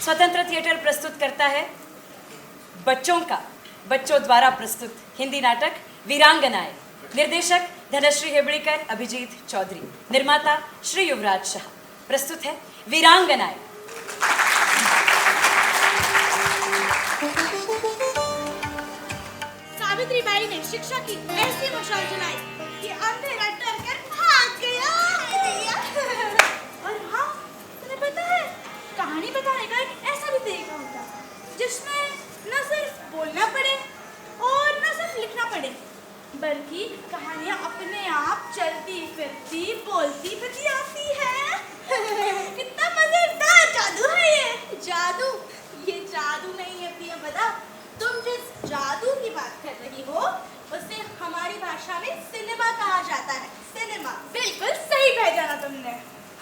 स्वतंत्र थिएटर प्रस्तुत करता है बच्चों द्वारा प्रस्तुत हिंदी नाटक वीरांगनाएं। निर्देशक धनश्री हेबड़ीकर, अभिजीत चौधरी, निर्माता श्री युवराज शाह। प्रस्तुत है वीरांगनाएं। सावित्रीबाई ने शिक्षा की ऐसी मशाल जलाई कि अंधेरा डर कर भाग गया। और हाँ, तुम्हें पता है, कहानी बताने का एक ऐसा भी तरीका होता है जिसमें न सिर्फ बोलना पड़े और न सिर्फ लिखना पड़े, बल्कि कहानियाँ अपने आप चलती फिरती बोलती फिरती आती है। कितना मजेदार जादू है ये जादू नहीं है प्रियंवदा। तुम जिस जादू की बात कर रही हो उसे हमारी भाषा में सिनेमा कहा जाता है। सिनेमा, बिल्कुल सही पहचाना तुमने।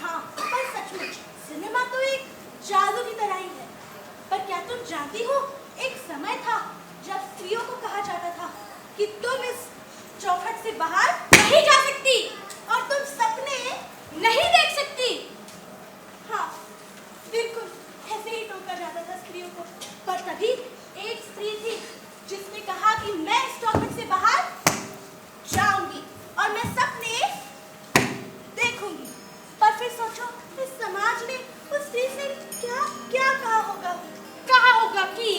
हाँ, पर सचमुच सिनेमा तो एक जादू की तरह ही है। पर क्या तुम जानती हो, एक समय था जब स्त्रियों को कहा जाता था कि तुम इस चौखट से बाहर नहीं जा सकती और तुम सपने नहीं देख सकती। हाँ, बिल्कुल ऐसे ही टोका जाता था स्त्रियों को। पर तभी एक स्त्री थी जिसने कहा कि मैं इस चौखट से बाहर जाऊंगी और मैं सपने देखूंगी। पर फिर सोचो, इस समाज ने उस स्त्री से क्या कहा होगा कि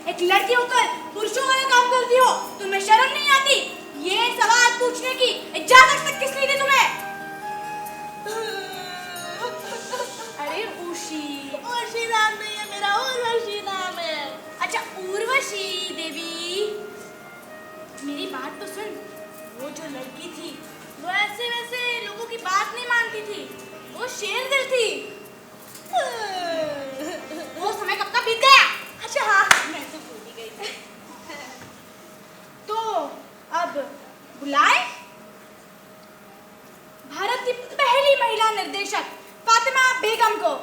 एक लड़की होकर पुरुषों वाला काम करती हो, तुम्हें शर्म नहीं आती? ये सवाल पूछने की इजाजत तक किसने दी तुम्हें? अरे उर्वशी नाम नहीं है मेरा, उर्वशी नाम है। अच्छा, उर्वशी देवी, मेरी बात तो सुन। वो जो लड़की थी वो ऐसे वैसे लोगों की बात नहीं मानती थी, वो शेर दिल थी। वो समय कब का बीत गया। अच्छा हाँ, मैं तो भूल ही गई। तो अब बुलाए भारत की पहली महिला निर्देशक फातिमा बेगम को।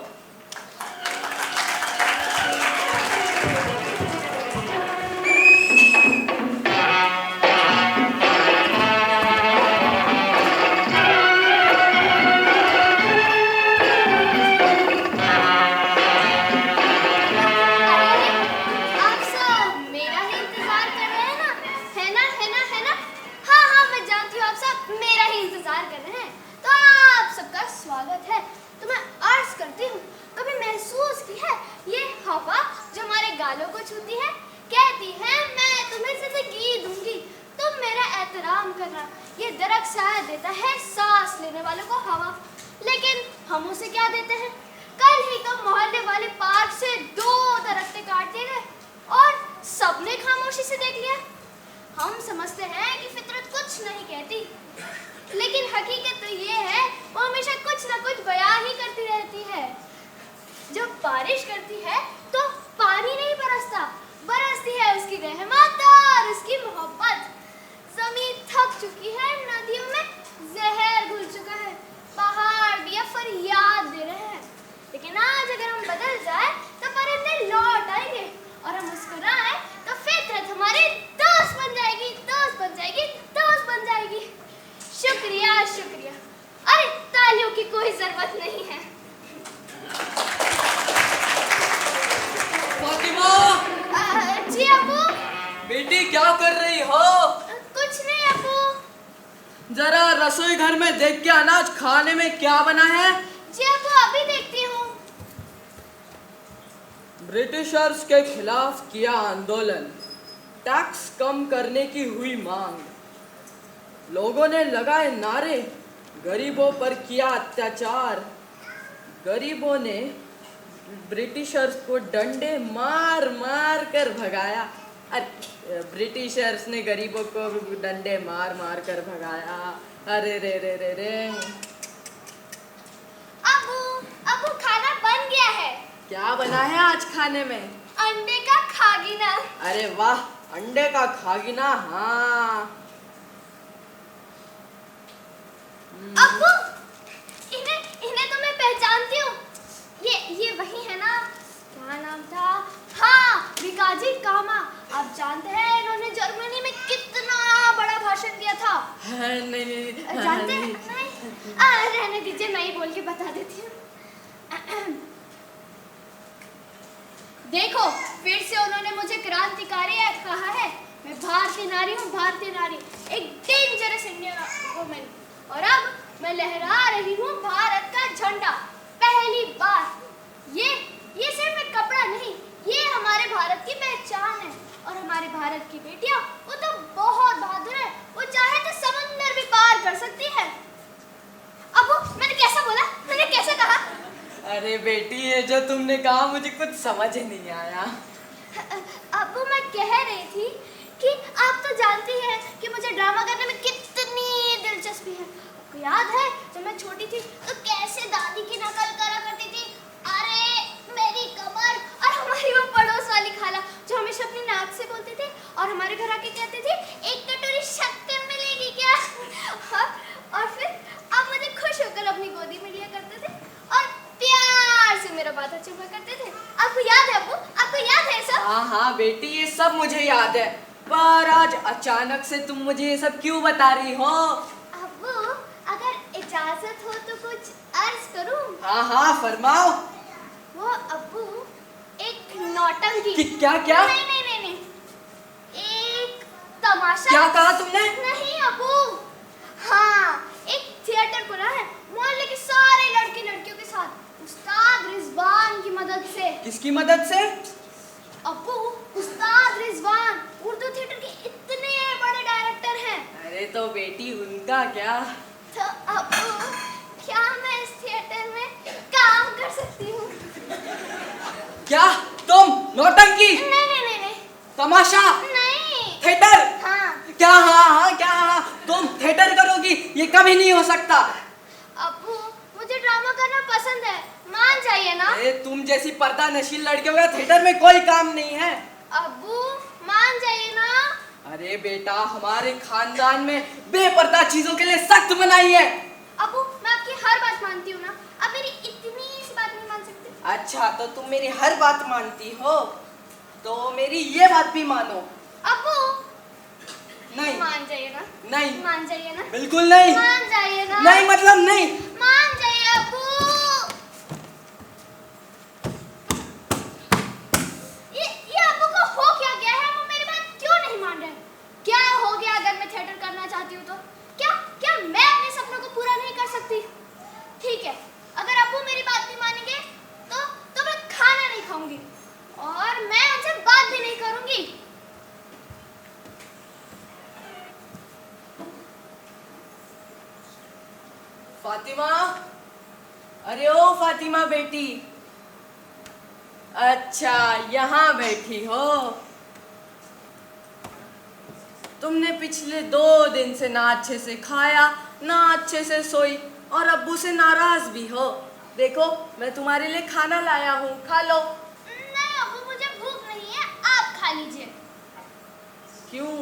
ये दरख्त शायद देता है सांस लेने वालों को हवा, लेकिन हम उसे क्या देते हैं? कल ही तो मोहल्ले वाले पार्क से 2 दरख्त काट दिए गए और सबने खामोशी से देख लिया। हम समझते हैं कि फितरत कुछ नहीं कहती, लेकिन हकीकत तो ये है वो हमेशा कुछ ना कुछ बयान ही करती रहती है। जब बारिश करती है तो पानी नहीं बरसता, बरसती है उसकी रहमत और उसकी मोहब्बत। ज़मीन थक चुकी है, नदियों में जहर घुल चुका है, पहाड़ भी अब फरियाद दे रहे हैं। लेकिन आज अगर हम बदल जाए तो परिंदे लौट आएंगे और हम मुस्कुराएं तो फितरत हमारी दोस्त बन जाएगी, दोस्त बन जाएगी, दोस्त बन जाएगी। शुक्रिया शुक्रिया। अरे तालियों की कोई जरूरत नहीं है। फातिमा! जी अबू। बेटी क्या कर रही हो? कुछ नहीं अबू। जरा रसोई घर में देख के अनाज खाने में क्या बना है। जी अबू, अभी देखती हूँ। ब्रिटिशर्स के खिलाफ किया आंदोलन, टैक्स कम करने की हुई मांग, लोगों ने लगाए नारे, गरीबों पर किया अत्याचार, गरीबों ने ब्रिटिशर्स को डंडे मार मार कर भगाया। ब्रिटिशर्स ने गरीबों को डंडे मार मार कर भगाया। अरे रे रे रे रे। अबू खाना बन गया है। क्या बना है आज खाने में? अंडे का खागीना। अरे वाह, अंडे का खागीना। हाँ अबू, इन्हें तो मैं पहचानती हूँ। ये वही है ना, क्या नाम था? हाँ, विकाजी कामा। आप जानते हैं इन्होंने जर्मनी में कितना बड़ा भाषण दिया था? नहीं जानते हैं? नहीं? रहने दीजिए, मैं ही बोल के बता देती हूँ। देखो, फिर से उन्होंने मुझे क्रांतिकारी कहा है। मैं भारतीय नारी हूँ, भारतीय नारी, एक डेंजरस इंडियन वुमेन। और अब मैं लहरा रही हूँ भारत का झंडा पहली बार। ये सिर्फ एक कपड़ा नहीं, ये हमारे भारत की पहचान है। और हमारे भारत की बेटियां, वो तो बहुत बहादुर है। वो चाहे तो समंदर भी पार कर सकती है। अब मैंने कैसा बोला, मैंने कैसे कहा? अरे बेटी, ये जो तुमने कहा मुझे कुछ समझ ही नहीं आया। अब मैं कह रही थी कि आप तो जानती हैं कि मुझे ड्रामा करने में कितनी दिलचस्पी है। आपको याद है जब मैं छोटी थी तो कैसे दादी की नकल करा करती थी? अरे मेरी कमर! और हमारी वो पड़ोस वाली खाला जो हमेशा अपनी नाक से बोलती थी और हमारे घर आके कहती थी, एक कटोरी शक्कर मिलेगी क्या? और फिर आप मुझे खुश होकर अपनी गोदी में लिया करते थे और प्यार से मेरा माथा चूमा करते थे। आपको याद है अब्बू? आपको याद है सब? हाँ बेटी, ये सब मुझे याद है, पर आज अचानक से तुम मुझे ये सब क्यों बता रही हो? अब्बू, अगर इजाजत हो तो कुछ अर्ज करूं? हाँ फरमाओ। वो अब्बू, एक नौटंकी। क्या? नहीं, एक तमाशा। क्या कहा तुमने? नहीं अब्बू, हाँ, एक थिएटर खुला है मोहल्ले के सारे लड़के लड़कियों के साथ, उस्ताद रिजवान की मदद से। किसकी मदद से? अब्बू, उस्ताद रिजवान उर्दू थिएटर के इतने बड़े डायरेक्टर हैं। अरे तो बेटी, उनका क्या? तो अब्बू, क्या मैं इस थिएटर में काम कर सकती हूँ? क्या तुम नौटंकी? नहीं। तमाशा? नहीं। थिएटर? हाँ। क्या? हाँ, तुम थिएटर करोगी? ये कभी नहीं हो सकता। अब्बू, मुझे ड्रामा करना पसंद है, मान जाइए ना। अरे तुम जैसी पर्दा नशील लड़कियों का थिएटर में कोई काम नहीं है। अब्बू, मान जाइए ना। अरे बेटा, हमारे खानदान में बेपर्दा चीजों के लिए सख्त मनाही है। अब्बू, मैं आपकी हर बात मानती हूँ ना, आप मेरी इतनी सी बात नहीं मान सकते? अच्छा, तो तुम मेरी हर बात मानती हो, तो मेरी ये बात भी मानो। अब्बू, नहीं। मान जाइए ना। नहीं। मान जाइए ना। बिल्कुल नहीं। मान जाइए ना। नहीं मतलब नहीं। मान जाइए अब्बू। ये अब्बू को हो क्या गया है? वो मेरी बात क्यों नहीं मान रहे? क्या हो गया अगर मैं थिएटर करना चाहती हूँ तो? क्या मैं अपने सपनों को पूरा नहीं कर सकती? ठीक है, अगर अब्बू मेरी बात नहीं मानेंगे तो मैं खाना नहीं खाऊंगी और मैं उनसे बात भी नहीं करूंगी। फातिमा, अरे ओ फातिमा बेटी, अच्छा यहाँ बैठी हो। तुमने पिछले 2 दिन से ना अच्छे से खाया, ना अच्छे से सोई और अब्बू से नाराज भी हो। देखो, मैं तुम्हारे लिए खाना लाया हूँ, खा लो। नहीं अब्बू, मुझे भूख नहीं है, आप खा लीजिए। क्यों?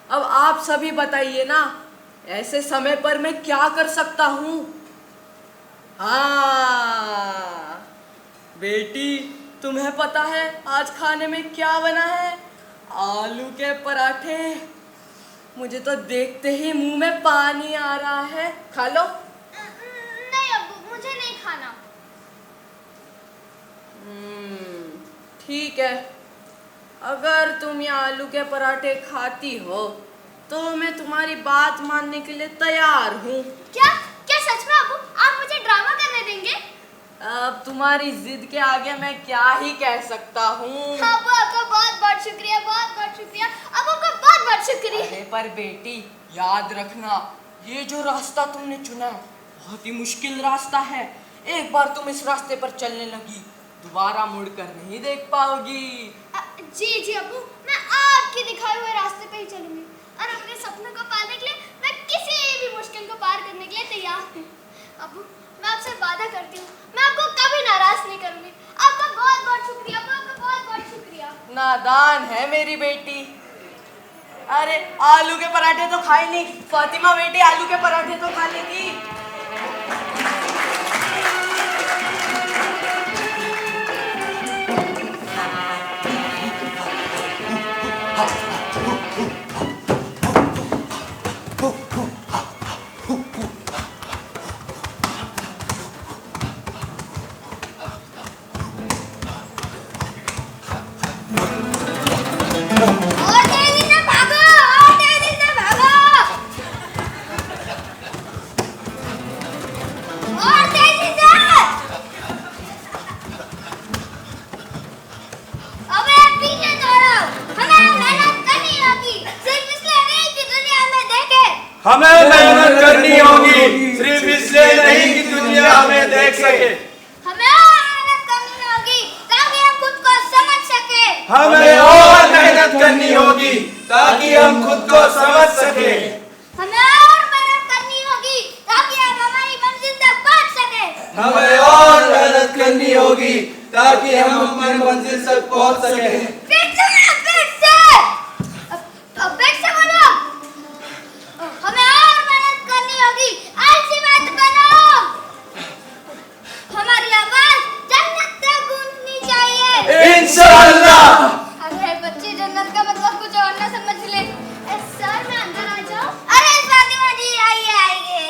अब आप सभी बताइए ना, ऐसे समय पर मैं क्या कर सकता हूँ? हाँ बेटी, तुम्हें पता है आज खाने में क्या बना है? आलू के पराठे। मुझे तो देखते ही मुंह में पानी आ रहा है। खा लो। नहीं अब्बू, मुझे नहीं खाना। ठीक है, अगर तुम ये आलू के पराठे खाती हो तो मैं तुम्हारी बात मानने के लिए तैयार हूँ। क्या सच में अब्बू आप मुझे ड्रामा करने देंगे? अब तुम्हारी जिद के आगे मैं क्या ही कह सकता हूँ। अब्बू, आपका बहुत बहुत शुक्रिया, बहुत बहुत शुक्रिया अब्बू, आपका बहुत बहुत शुक्रिया। अरे पर बेटी, याद रखना, ये जो रास्ता तुमने चुना है बहुत ही मुश्किल रास्ता है। एक बार तुम इस रास्ते पर चलने लगी, दोबारा मुड़कर नहीं देख पाओगी। जी अब्बू, मैं आपके दिखाए हुए रास्ते पे ही चलूंगी और अपने सपनों को पाने के लिए मैं किसी भी मुश्किल को पार करने के लिए तैयार हूँ। अब्बू, मैं आपसे वादा करती हूँ, मैं आपको कभी नाराज नहीं करूंगी। आपका बहुत बहुत शुक्रिया अब्बू, आपका बहुत बहुत शुक्रिया। नादान है मेरी बेटी। अरे आलू के पराठे तो खाई नहीं फातिमा बेटी, आलू के पराठे तो खा लेगी। हमें और मेहनत करनी होगी ताकि हम खुद को समझ सके। हमें और मेहनत करनी होगी ताकि हम हमारी मंजिल तक पहुंच सके। हमें और मेहनत करनी होगी ताकि हम अपनी मंजिल तक पहुंच सके। फिर से अब फिर से बोलो। हमें और मेहनत करनी होगी, आलसी मत बनो। हमारी आवाज जन्नत तक गूंजनी चाहिए। इंशाअल्लाह। अगर बच्चे जन्नत का मतलब कुछ और ना समझ ले। सर मैं अंदर आ जाऊं? अरे फातिमा जी आइए आइए।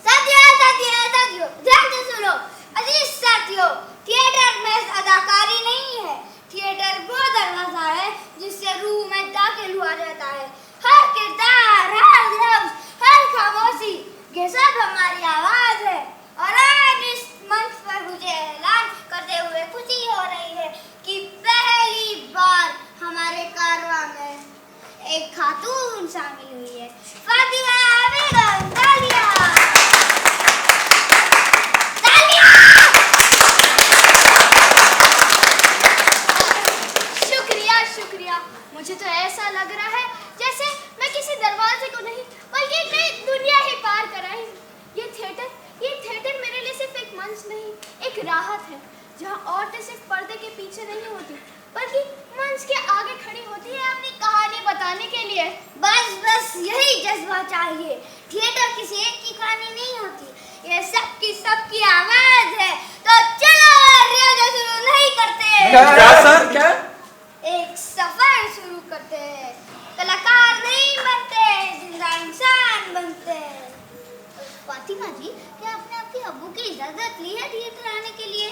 साथियों ध्यान से सुनो। अजीज साथियों, थिएटर में अदाकारी नहीं है। थिएटर वो दरवाजा है जिससे रूह में दाखिल हुआ जाता है। हर किरदार, हर लफ्ज, हर खामोशी ये सब हमारी आवाज है। और आज इस मंच पर मुझे ऐलान करते हुए खुशी हो रही है कि पहली बार हमारे कारवां में एक खातून शामिल हुई है। फातिमा बेगम, तालियां। शुक्रिया। मुझे तो ऐसा लग रहा है जैसे मैं किसी दरवाजे को नहीं बल्कि एक नई दुनिया ही पार कर आई हूँ। ये थिएटर मेरे लिए सिर्फ एक मंच नहीं, एक राहत है जहाँ औरतें सिर्फ पर्दे के पीछे नहीं होती बल्कि मंच के आगे खड़ी होती है अपनी कहानी बताने के लिए। बस यही जज्बा चाहिए। थिएटर किसी एक की कहानी नहीं होती, ये सबकी आवाज है। तो चलो रियाजा शुरू नहीं करते। क्या सर? क्या? एक सफर शुरू करते हैं। कलाकार नहीं बनते, जिंदा इंसान बनते हैं। फातिमा जी, क्या आपने आपके अब्बू की इजाजत ली है थिएटर आने के लिए?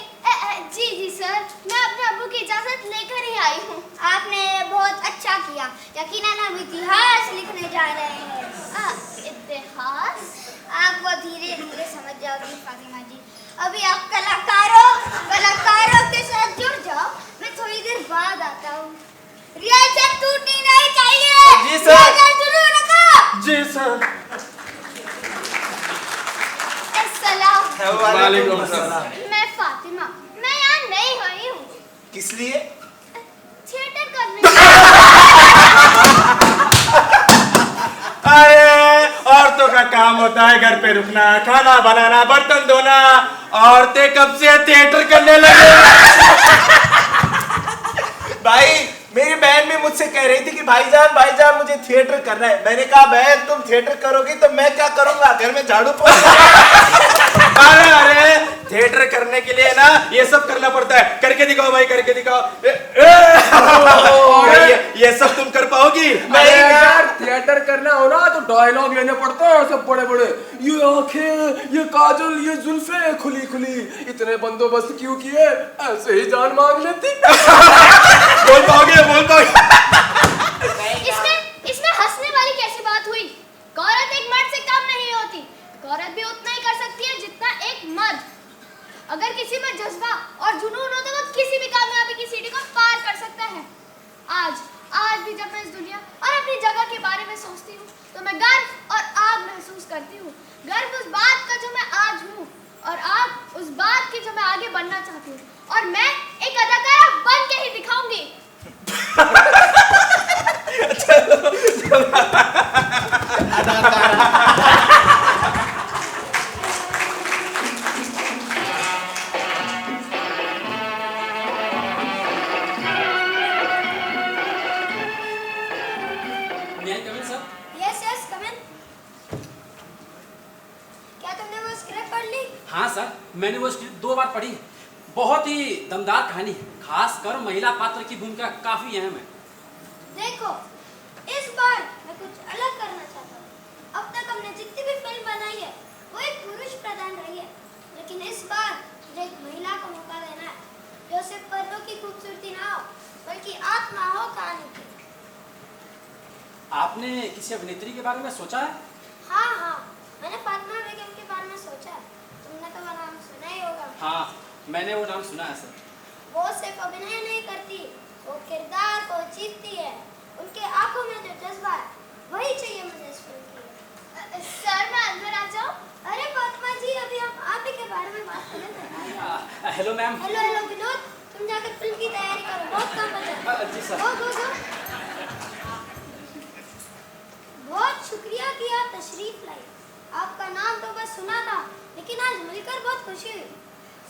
जी सर, मैं अपने अब्बू की इजाजत लेकर ही आई हूँ। आपने बहुत अच्छा किया। यकीनन हम इतिहास लिखने जा रहे हैं। इतिहास? आप वो धीरे धीरे समझ जाओगी फातिमा जी। अभी आप कलाकारों के साथ जुड़ जाओ। मैं थोड़ी देर बाद आता हूँ। रियासत टूटनी नहीं चाहिए। जी सर। रियासत शुरू रखो। जी सर। वालेकुम सलाम। मैं फातिमा, मैं यहाँ नई आई हूँ। किस लिए? थिएटर करने। अरे औरतों का काम होता है घर पे रुकना, खाना बनाना, बर्तन धोना। औरतें कब से थिएटर करने लगे? भाई मेरी बहन भी मुझसे कह रही थी कि भाईजान मुझे थिएटर करना है। मैंने कहा बहन तुम थिएटर करोगी तो मैं क्या करूंगा, घर में झाड़ू पोछा। अरे थिएटर करने के लिए ना ये सब करना पड़ता है। करके दिखाओ भाई, करके दिखाओ। ये सब तुम कर पाओगी? नहीं यार, थिएटर करना हो ना तो डायलॉग लेने पड़ते हैं सब बड़े बड़े। ये आंखें, ये काजल, ये जुल्फे खुली खुली, इतने बंदोबस्त क्यों किए? ऐसे ही जान मांग लेती। बोल पाओगे? इसमें हंसने वाली कैसी बात हुई? औरत एक मर्द से कम नहीं होती। औरत भी उतना ही कर सकती है जितना एक मर्द। अगर किसी में जज्बा और जुनून हो तो वो किसी भी कामयाबी की सीढ़ी को पार कर सकता है। आज भी जब मैं इस दुनिया और अपनी जगह के बारे में सोचती हूँ तो मैं गर्व और आग महसूस करती हूँ। गर्व उस बात का जो मैं आज हूँ और आग उस बात की जो मैं आगे बनना चाहती हूँ। और मैं एक अदाकारा बन के ही दिखाऊंगी। हाँ सर, मैंने वो स्क्रिप्ट 2 बार पढ़ी। बहुत ही दमदार कहानी है, खासकर महिला पात्र की भूमिका काफी अहम है। देखो, इस बार मैं कुछ अलग करना चाहता हूँ। अब तक हमने जितनी भी फिल्म बनाई है वो एक पुरुष प्रधान रही है, लेकिन इस बार मुझे एक महिला को मौका देना है जो सिर्फ पर्दों की खूबसूरती ना हो बल्कि आत्मा हो कहानी की। आपने किसी अभिनेत्री के बारे में सोचा है? हाँ, मैंने फातिमा बेगम के बारे में सोचा है। तुमने तो वो नाम सुना ही होगा। हाँ, मैंने वो नाम सुना है सर। वो सिर्फ अभिनय नहीं करती, वो किरदार को जीतती है। उनके आंखों में जो जज्बा है वही चाहिए मुझे इस फिल्म के। सर मैं अंदर आ जाऊं? अरे फातिमा जी, अभी हम आप ही के बारे में बात कर रहे थे। Hello ma'am. हेलो विनोद, तुम जाकर फिल्म की तैयारी करो, बहुत काम बचा है। जी सर। गो गो गो। बहुत शुक्रिया कि आप तशरीफ लाई। आपका नाम तो बस सुना था, लेकिन आज मिलकर बहुत खुशी हुई।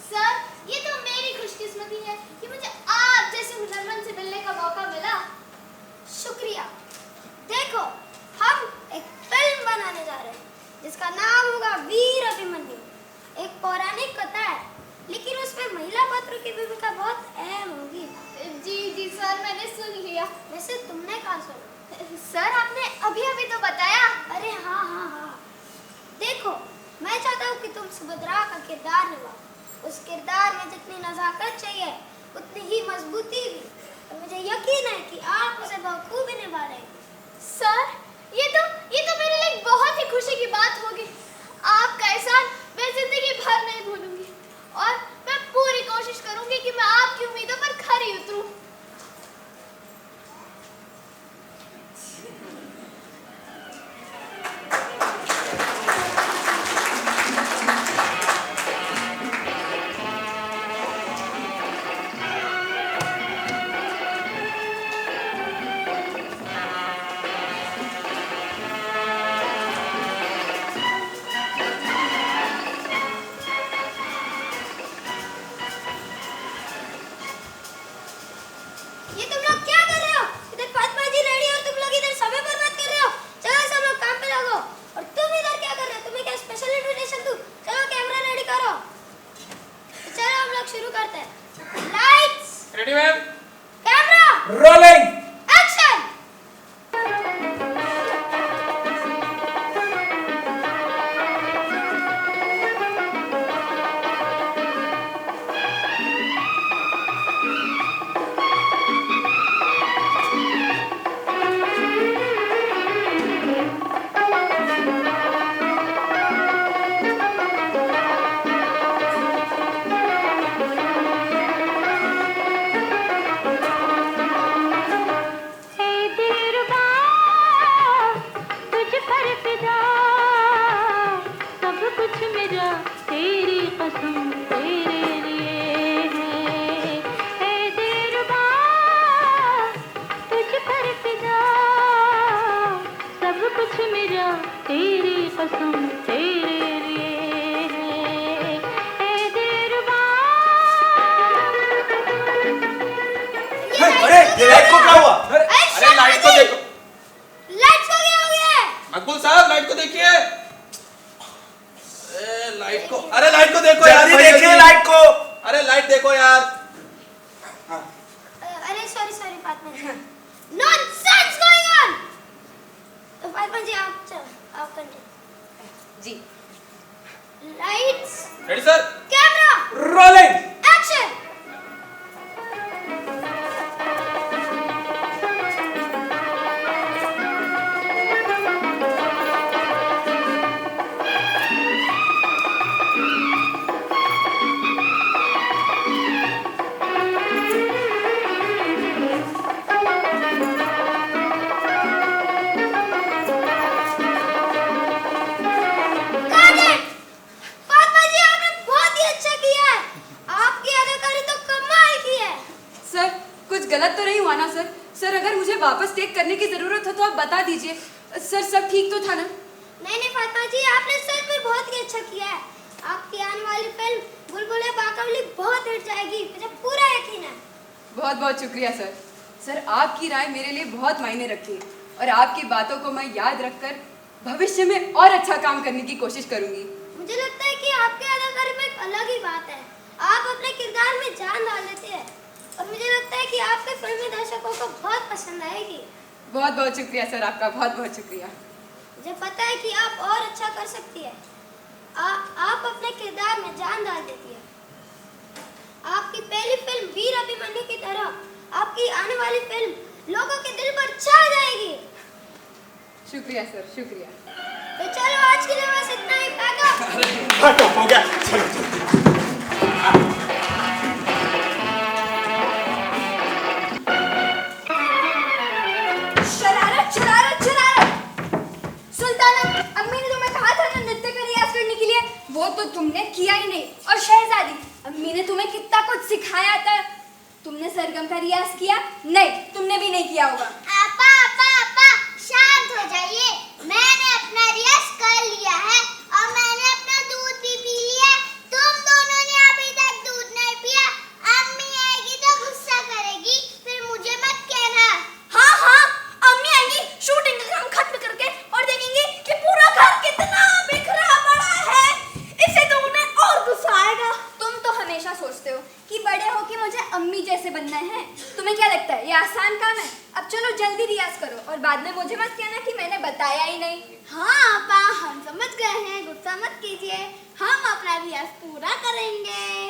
सर, ये तो मेरी खुशकिस्मती है कि मुझे आप जैसे हुनरमंद से मिलने का मौका मिला। शुक्रिया। देखो, हम एक फिल्म बनाने जा रहे हैं जिसका नाम होगा वीर अभिमन्यु। एक पौराणिक कथा है, लेकिन उसमें महिला पात्रों की भूमिका बहुत अहम होगी। जी जी सर, मैंने सुन लिया। वैसे तुमने कहा सुना? सर, आपने अभी अभी तो बताया। अरे हाँ हाँ हाँ। देखो, मैं चाहता हूँ कि तुम सुभद्रा का किरदार निभाओ। उस किरदार में जितनी नज़ाकत चाहिए उतनी ही मजबूती भी, और मुझे यकीन है कि आप उसे बखूबी निभा लेंगे। सर, ये तो मेरे लिए बहुत ही खुशी की बात होगी। आपका एहसान मैं जिंदगी भर नहीं भूलूंगी, और मैं पूरी कोशिश करूंगी कि मैं आपकी उम्मीदों पर खरी उतरूं। ये तुम लोग क्या कर रहे हो? इधर फातिमा जी रेडी और तुम लोग इधर समय बर्बाद कर रहे हो। चलो सब लोग काम पे लगो। और तुम इधर क्या कर रहे हो? तुम्हें क्या स्पेशल इन्विटेशन दूं? चलो कैमरा रेडी करो। तो चलो हम लोग शुरू करते हैं। Lights, ready ma'am. Camera, rolling. Action. अरे ये लाइट को क्या हुआ? अरे लाइट को देखो। लाइट्स हो गया है। मकबूल साहब, लाइट को देखिए। लाइट को, अरे लाइट को देखो यार। जल्दी देखिए लाइट को। अरे लाइट देखो यार। अरे sorry sorry Fatima ji, nonsense going on. तो फातिमा जी आप चलो, आप कंटिन्यू। जी। Lights, ready sir. Camera, rolling. Action. Fatima ji, आपने बहुत ही अच्छा किया है। आपकी अदाकारी तो कमाल की है। सर, कुछ गलत तो नहीं हुआ ना सर? सर, अगर मुझे वापस टेक करने की जरूरत हो तो आप बता दीजिए। सर, सब ठीक तो था ना? नहीं नहीं फातिमा जी, आपने सच में बहुत ही अच्छा किया है। आपकी आने वाली फिल्म बुलबुल बाकावली बहुत हिट जाएगी, मुझे पूरा यकीन है। बहुत बहुत शुक्रिया सर। सर, आपकी राय मेरे लिए बहुत मायने रखती है, और आपकी बातों को मैं याद रखकर भविष्य में और अच्छा काम करने की कोशिश करूंगी। मुझे लगता है कि आपके अदाकारी में एक अलग ही बात है। आप अपने किरदार में जान डाल देते हैं, और मुझे लगता है कि आपके फिल्मी दर्शकों को बहुत पसंद आएगी। बहुत बहुत शुक्रिया सर, आपका बहुत बहुत शुक्रिया। मुझे पता है कि आप और अच्छा कर सकती है। आप अपने किरदार में जान डाल देती है। आपकी पहली फिल्म वीर अभिमन्यु की तरह आपकी आने वाली फिल्म लोगों के दिल पर छा जाएगी। शुक्रिया सर, शुक्रिया। तो चलो आज के लिए बस इतना ही। पैकअप। पैकअप हो गया। चलो चलो। शरारत शरारत शरारत। सुल्ताना, अम्मी ने तुम्हें कहा था ना नृत्य का रियाज करने के लिए, वो तो तुमने किया ही नहीं। और शहजादी, अम्मी ने तुम्हें कितना कुछ सिखाया था। तुमने सरगम का रियाज किया? नहीं, तुमने भी नहीं किया होगा। आपा आपा आपा शांत हो जाइए। मैंने अपना रियाज कर लिया है और मैंने अपना दूध भी पी लिया। तुम दोनों ने अभी तक दूध नहीं पिया। अम्मी आएगी तो गुस्सा करेगी, फिर मुझे मत कहना। हाँ हाँ, अम्मी आएंगी शूटिंग का काम खत्म करके और देखेंगे कि पूरा घर कितना बिखरा पड़ा है। इससे तो उन्हें और गुस्सा आएगा। तुम तो हमेशा सोचते हो कि बड़े हो के मुझे अम्मी जैसे बनना है। तुम्हें क्या लगता है ये आसान काम है? अब चलो जल्दी रियाज करो और बाद में मुझे मत कहना कि मैंने बताया ही नहीं। हाँ आपा, हम समझ गए हैं, गुस्सा मत कीजिए। हम अपना रियाज पूरा करेंगे।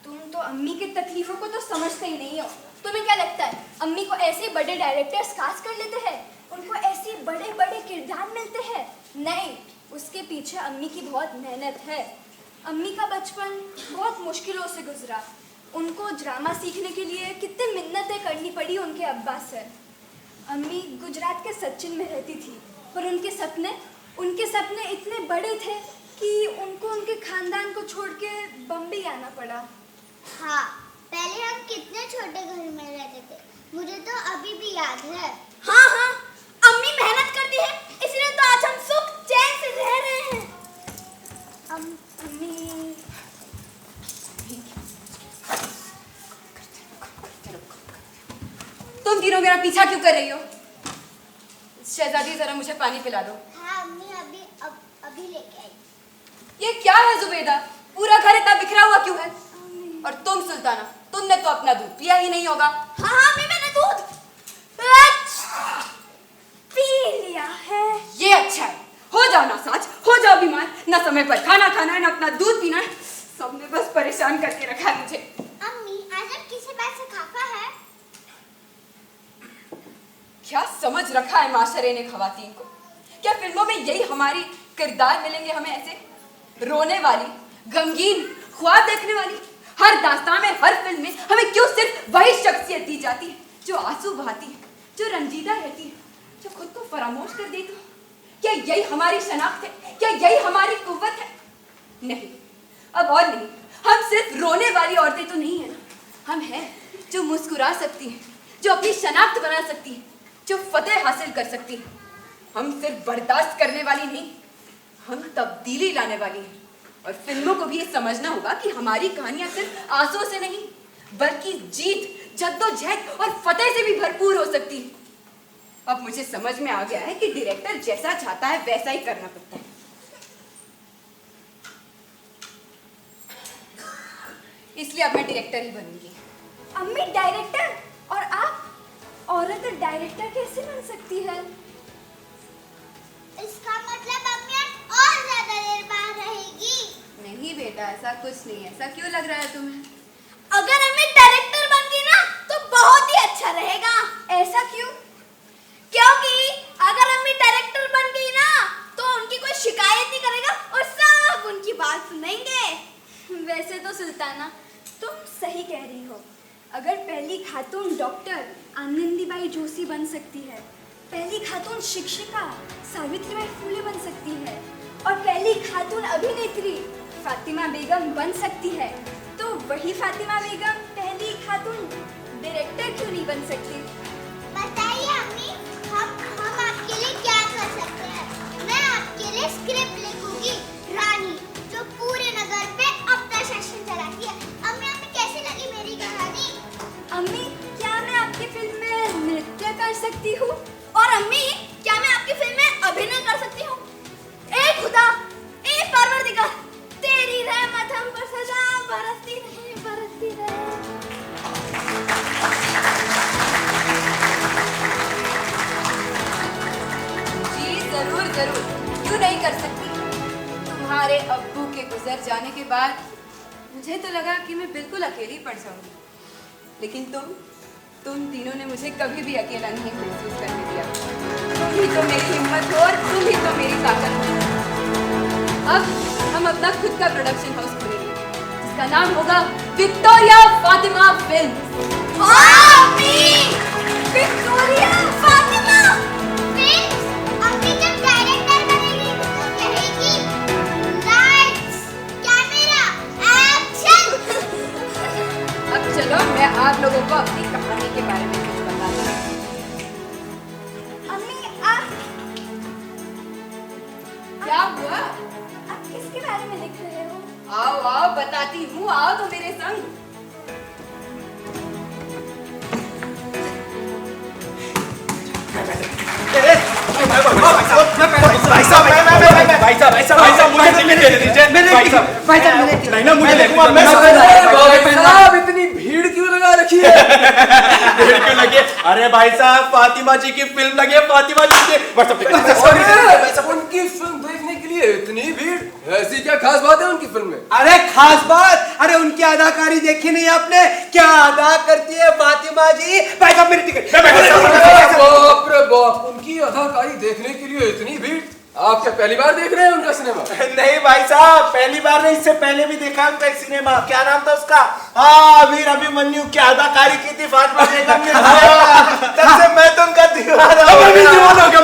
तुम तो अम्मी की तकलीफों को तो समझते ही नहीं हो। तुम्हें क्या लगता है अम्मी को ऐसे बड़े डायरेक्टर्स कास्ट कर लेते हैं, उनको ऐसे बड़े बड़े किरदार मिलते हैं? नहीं, उसके पीछे अम्मी की बहुत मेहनत है। अम्मी का बचपन बहुत मुश्किलों से गुजरा। उनको ड्रामा सीखने के लिए कितनी मिन्नतें करनी पड़ी उनके अब्बा से। अम्मी गुजरात के सचिन में रहती थी, पर उनके सपने इतने बड़े थे कि उनको उनके खानदान को छोड़ के बम्बई आना पड़ा। हाँ, पहले हम कितने छोटे घर में रहते थे, मुझे तो अभी भी याद है। हाँ हाँ, अम्मी मेहनत करती है, इसलिए तो आज हम सुख चैन से रह रहे हैं। अम्मी तुम तीनों मेरा पीछा क्यों कर रही हो? शहजादी जरा मुझे पानी पिला दो। हाँ अम्मी, अभी लेके आई। ये क्या है जुबैदा, पूरा घर इतना बिखरा हुआ क्यों है? और तुम सुल्ताना, तुमने तो अपना दूध पिया ही नहीं होगा। हाँ हाँ, मैंने दूध पी लिया है। ये अच्छा है, हो जाओ ना साज, हो जाओ बीमार, ना समय पर खाना खाना है ना अपना दूध पीना है। सबने बस परेशान करके रखा है मुझे। अम्मी, आज आप किसी बात से खफा है? क्या समझ रखा है माशरे ने खवातीन को? क्या फिल्मों में यही हमारी किरदार मिलेंगे हमें, ऐसे रोने वाली, गमगीन, ख्वाब देखने वाली? हर दास्तान में, हर फिल्म में हमें क्यों सिर्फ वही शख्सियत दी जाती है जो आंसू बहाती है, जो रंजीदा रहती है, जो खुद को फरामोश कर देती है? क्या यही हमारी शनाख्त है? क्या यही हमारी कुव्वत है? नहीं, अब और नहीं। हम सिर्फ रोने वाली औरतें तो नहीं है ना, हम हैं जो मुस्कुरा सकती हैं, जो अपनी शनाख्त बना सकती हैं, जो फतेह हासिल कर सकती है। हम सिर्फ बर्दाश्त करने वाली नहीं, हम तब्दीली लाने वाली हैं। और फिल्मों को भी ये समझना होगा कि हमारी कहानियां सिर्फ आंसुओं से नहीं, बल्कि जीत, जद्दोजहद और फतेह से भी भरपूर हो सकती है। अब मुझे समझ में आ गया है कि डायरेक्टर जैसा चाहता है वैसा ही करना पड़ता है। इसलिए अब मैं डायरेक्टर ही बनूंगी। अम्मी डायरेक्टर? और आप औरत डायरेक्टर कैसे बन सकती है? इसका मतलब अम्मी और ज्यादा देर बाहर रहेगी। नहीं बेटा, ऐसा कुछ नहीं है। ऐसा क्यों लग रहा है तुम्हें? अगर अम्मी डायरेक्टर बन गई ना तो बहुत ही अच्छा रहेगा। ऐसा क्यों? क्योंकि अगर अम्मी डायरेक्टर बन गई ना तो उनकी कोई शिकायत नहीं करेगा और सब उनकी बात सुनेंगे। वैसे तो सुल्ताना, तुम सही कह रही हो। अगर पहली खातून डॉक्टर आनंदीबाई जोशी बन सकती है, पहली खातून शिक्षिका सावित्रीबाई फुले बन सकती है और पहली खातून अभिनेत्री फातिमा बेगम बन सकती है, तो वही फातिमा बेगम पहली खातून डायरेक्टर क्यों नहीं बन सकती? बताइए अम्मी, हम आपके लिए क्या कर सकते हैं? मैं आपके लिए स्क्रिप्ट लिखूंगी, रानी जो पूरे नगर पे अपना शासन चलाती है। अम्मी, आपको कैसी लगी मेरी कहानी? अम्मी, क्या मैं आपकी फिल्म में नृत्य कर सकती हूँ? और अम्मी, क्या मैं आपकी फिल्म में अभिनय कर सकती हूँ? ए खुदा, ए परवरदिगार, तेरी रहमत हम पर सदा बरसती रहे, बरसती रहे। जी जरूर जरूर, क्यों नहीं कर सकती। तुम्हारे अब्बू के गुजर जाने के बाद मुझे तो लगा कि मैं बिल्कुल अकेली पड़ जाऊंगी, लेकिन तुम तीनों ने मुझे कभी भी अकेला नहीं महसूस करने दिया। तुम ही तो मेरी हिम्मत हो और तुम ही तो मेरी ताकत हो। अब हम अपना खुद का प्रोडक्शन हाउस खोलेंगे, जिसका नाम होगा Victoria Fatima films. Victoria Fatima films? अम्मी जब डायरेक्टर बनेगी तो कहेगी लाइट्स, कैमरा, एक्शन। अब चलो मैं आप लोगों को अपनी कहानी के बारे में कुछ बताना है। अम्मी आप क्या हुआ? किसके बारे में लिख रहे हो? आओ आओ बताती हूँ, आओ तो मेरे संग। भाई साहब मुझे टिकट दे दीजिए। नहीं ना मुझे साहब इतनी भीड़ क्यों लगा रखी है? भीड़ क्यों लगी है? अरे भाई साहब फातिमा जी की फिल्म लगी है, फातिमा जी की। उनकी फिल्म देखने के लिए इतनी भीड़, ऐसी क्या खास बात है उनकी फिल्म में? अरे खास बात, अरे उनकी अदाकारी देखी नहीं आपने? क्या अदा करती है फातिमा जी। भाई साहब मेरी टिकट। बाप रे बाप, उनकी अदाकारी देखने के लिए इतनी भीड़। आप क्या पहली बार देख रहे हैं उनका सिनेमा? नहीं भाई साहब, पहली बार नहीं, इससे पहले भी देखा उनका एक सिनेमा। क्या नाम था उसका? हाँ, वीर अभिमन्यु की अदाकारी की थी फातिमा बेगम ने। तब से मैं तो उनका दीवाना हो गया।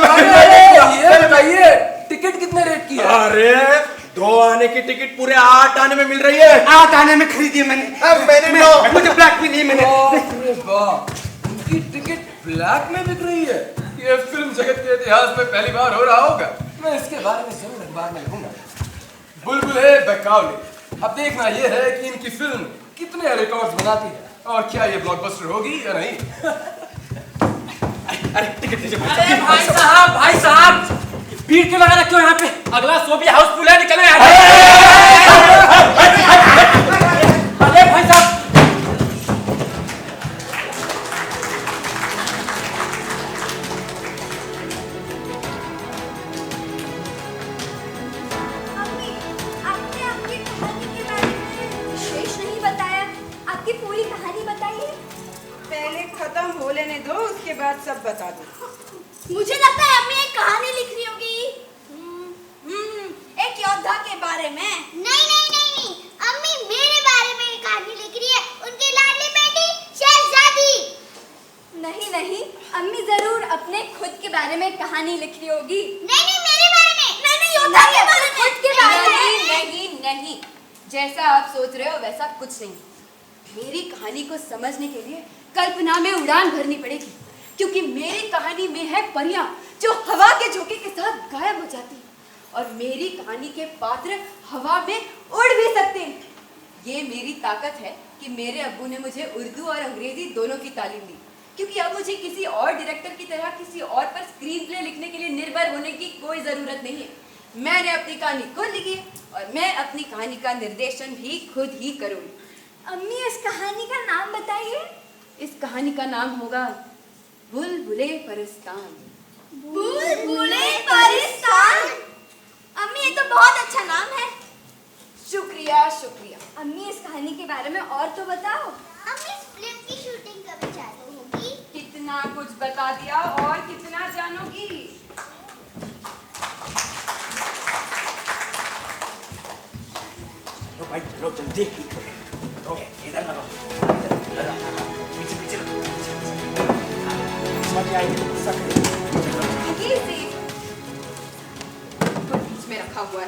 ये बताइए टिकट कितने रेट की है? अरे 2 आने की टिकट पूरे 8 आने में मिल रही है। 8 आने में खरीदी मैंने। अब मैंने तो मुझे ब्लैक भी नहीं मिले। बाप रे बाप, उनकी टिकट ब्लैक में बिक रही है। ये फिल्म जगत के इतिहास में पहली बार हो रहा होगा। मैं इसके बारे में जरूर अखबार में लिखूंगा। बुलबुले बकावली। अब देखना ये है कि इनकी फिल्म कितने रिकॉर्ड्स बनाती है और क्या ये ब्लॉकबस्टर होगी या नहीं। अरे टिकट दीजिए अरे भाई साहब भीड़ क्यों लगा रखे हो यहाँ पे? अगला शो भी हाउसफुल है, निकलो यहाँ से। अरे भाई साहब अम्मी आपने आपकी कहानी के बारे में विशेष नहीं बताया। आपकी पूरी कहानी बताइए। पहले खत्म हो लेने दो, उसके बाद सब बता दो। मुझे लगता है अम्मी एक कहानी लिख रही होगी। एक योद्धा के बारे में। नहीं, अम्मी मेरे बारे में एक कहानी लिख रही है। उनकी लाडली बेटी शहजादी। नहीं, अम्मी जरूर अपने खुद के बारे में कहानी लिख रही होगी। नहीं, मेरे बारे में। नहीं, योद्धा के बारे में। खुद के बारे में। नहीं, जैसा आप सोच रहे हो वैसा कुछ नहीं। मेरी कहानी को समझने के लिए कल्पना में उड़ान भरनी पड़ेगी, क्योंकि मेरी कहानी में है परियां जो हवा के झोंके के साथ गायब हो जाती हैं, और मेरी कहानी के पात्र हवा में उड़ भी सकते हैं। ये मेरी ताकत है कि मेरे अब्बू ने मुझे उर्दू और अंग्रेजी दोनों की तालीम दी, क्योंकि अब मुझे किसी और डायरेक्टर की तरह किसी और पर स्क्रीन प्ले लिखने के लिए निर्भर होने की कोई जरूरत नहीं है। मैंने अपनी कहानी खुद लिखी है और मैं अपनी कहानी का निर्देशन भी खुद ही करूंगी। अम्मी इस कहानी का नाम बताइए। इस कहानी का नाम होगा बुलबुले परिस्तान। बुलबुले परिस्तान। अम्मी ये तो बहुत अच्छा नाम है। शुक्रिया। अम्मी इस कहानी के बारे में और तो बताओ। अम्मी इस फिल्म की शूटिंग कब चालू होगी? कितना कुछ बता दिया, और कितना जानोगी? भाई चलो जल्दी। इधर लगाओ, पीछे बीच में रखा हुआ है।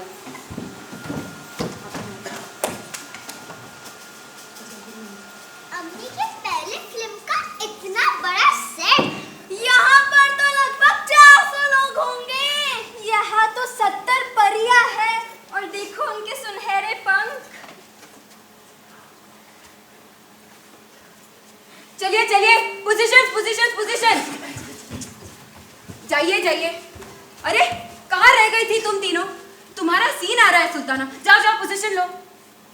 अम्मी के पहले फिल्म का इतना बड़ा सेट। यहाँ पर तो लगभग 400 लोग होंगे। यहाँ तो 70 परियां हैं और देखो उनके सुनहरे पंख। चलिए, पोजीशन। जाइए। अरे कहाँ रह गई थी तुम तीनों? तुम्हारा सीन आ रहा है सुल्ताना। जाओ पोजीशन लो।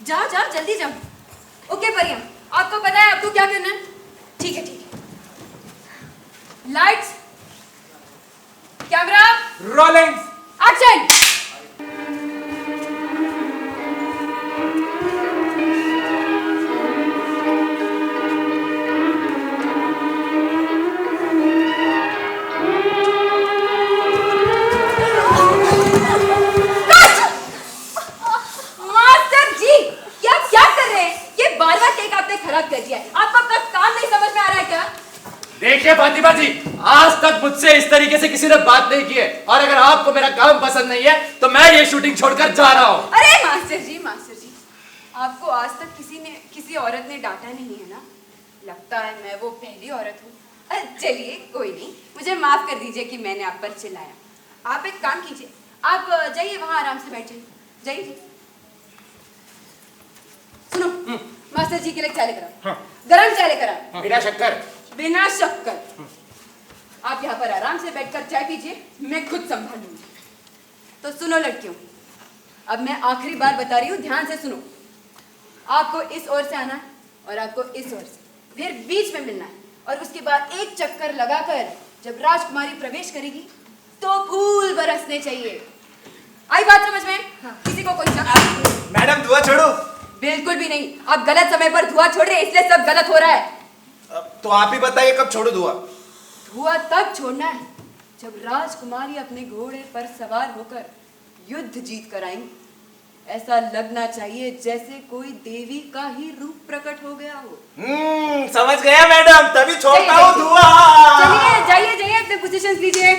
जाओ जल्दी जाओ। ओके परियां, आपको पता है आपको क्या करना है? ठीक है। Lights, camera, rolling, action. देखिए फातिमा जी, आज तक मुझसे इस तरीके से किसी ने बात नहीं की है, और अगर आपको मेरा काम पसंद नहीं है तो मैं ये शूटिंग छोड़कर जा रहा हूँ। अरे मास्टर जी, आपको आज तक किसी औरत ने डांटा नहीं है ना? लगता है मैं वो पहली औरत हूँ। चलिए कोई नहीं, मुझे माफ कर दीजिए कि मैंने आप पर चिल्लाया। आप एक काम कीजिए, आप जाइए वहाँ आराम से बैठ जाइए। जाइए। सुनो, मास्टर जी के लिए चाय लेकर आओ। गरम चाय लेकर आओ। बिना शक्कर। बिना शक्कर। आप यहाँ पर आराम से बैठकर चाय पीजिए, मैं खुद संभाल लूंगी। तो सुनो लड़कियों, अब मैं आखिरी बार बता रही हूँ, ध्यान से सुनो। आपको इस ओर से आना है और आपको इस ओर से, फिर बीच में मिलना है और उसके बाद एक चक्कर लगाकर जब राजकुमारी प्रवेश करेगी तो फूल बरसने चाहिए। आई बात समझ में? किसी को कोई शक? मैडम धुआं छोड़ो। बिल्कुल भी नहीं, आप गलत समय पर धुआं छोड़ रहे हैं, इसलिए सब गलत हो रहा है। तो आप ही बताइए कब छोड़ो धुआं। धुआं तब छोड़ना है जब राजकुमारी अपने घोड़े पर सवार होकर युद्ध जीत कर आएंगी। ऐसा लगना चाहिए जैसे कोई देवी का ही रूप प्रकट हो गया हो। समझ गया मैडम, तभी छोड़ता हूँ धुआं। चलिए जाइए जाइए, अपने पोजीशंस लीजिए।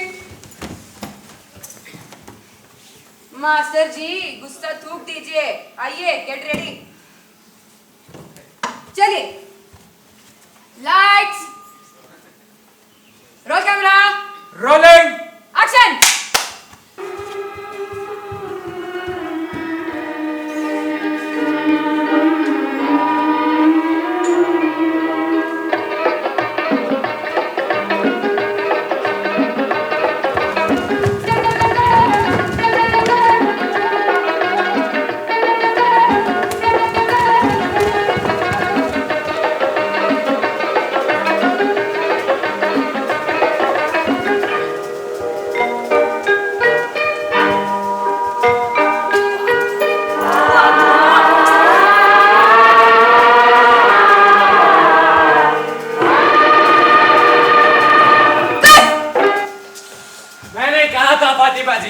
मास्टर जी गुस्सा थूक दीजिए, आइए गेट रेडी। चलिए, lights, roll camera, rolling, action.